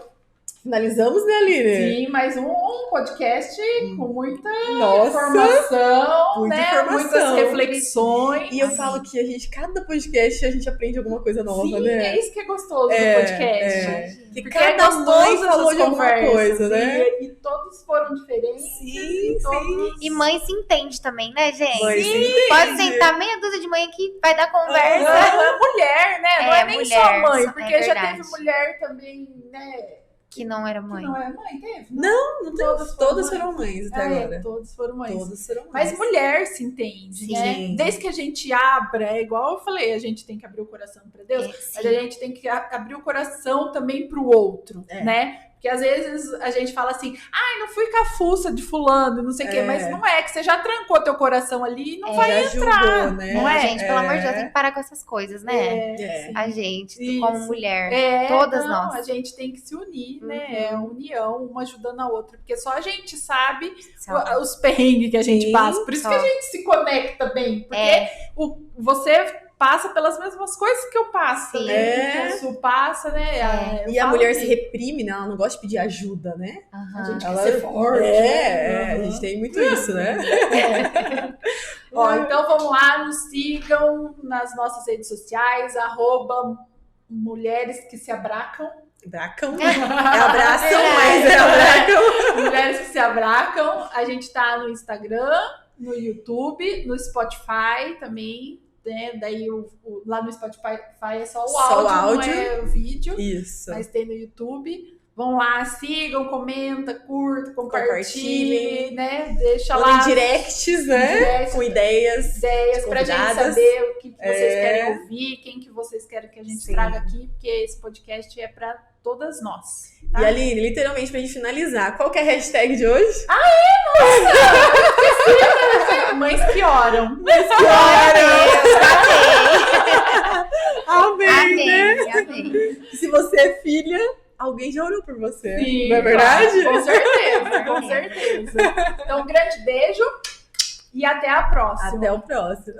finalizamos, né, Aline? Sim, mais um podcast com muita Nossa, informação, muita né? informação. Muitas reflexões. E eu falo que cada podcast a gente aprende alguma coisa nova, Sim, né? é isso que é gostoso do podcast. Que Porque cada é gostoso mãe essas falou de alguma conversas, coisa, né? E todos foram diferentes. Sim, e todos... E mãe se entende também, né, gente? Mãe se entende. Pode sentar meia dúzia de mãe aqui, vai dar conversa. É mulher, né? Não é nem mulher, só mãe, é porque já verdade. teve mulher também, né? Que não era mãe. Que não é mãe, teve? Não Todas todas foram foram mães até agora. todas foram mães. Todas foram mães. Mas mulher se entende, Sim. né? Desde que a gente abra, é igual eu falei, a gente tem que abrir o coração para Deus, mas a gente tem que abrir o coração também para o outro, né? Porque às vezes a gente fala assim, ai, não fui cafuça de fulano, não sei o quê, mas não é, que você já trancou teu coração ali e não vai já entrar, julgou, né? não é? Gente, pelo amor de Deus, tem que parar com essas coisas, né? Sim. A gente, Isso. como mulher, todas nós. A gente tem que se unir, né? É a união, uma ajudando a outra, porque só a gente sabe os perrengues que a gente passa. Por isso que a gente se conecta bem, porque você passa pelas mesmas coisas que eu passo, né? Que a Su passa, né? E a mulher se reprime, né? Ela não gosta de pedir ajuda, né? A gente quer ser forte. A gente tem muito isso, né? Ó, então vamos lá, nos sigam nas nossas redes sociais, @mulheres que se abracam. Abracam. Abraçam, mas abracam. Mulheres que se abracam. A gente tá no Instagram, no YouTube, no Spotify também. Né? Daí lá no Spotify é só o áudio, não é o vídeo. Isso. Mas tem no YouTube. Vão lá, sigam, comenta, curta, compartilhe, né? Deixa lá. Directs, né? Com ideias pra gente saber o que vocês querem ouvir, quem que vocês querem que a gente traga aqui, porque esse podcast é pra todas nós. Tá? E Aline, literalmente pra gente finalizar, qual que é a hashtag de hoje? Nossa! Mães que oram. Mães que oram! Amém. Se você é filha, alguém já orou por você. Sim, não é verdade? Com certeza. Então, um grande beijo e até a próxima. Até o próximo.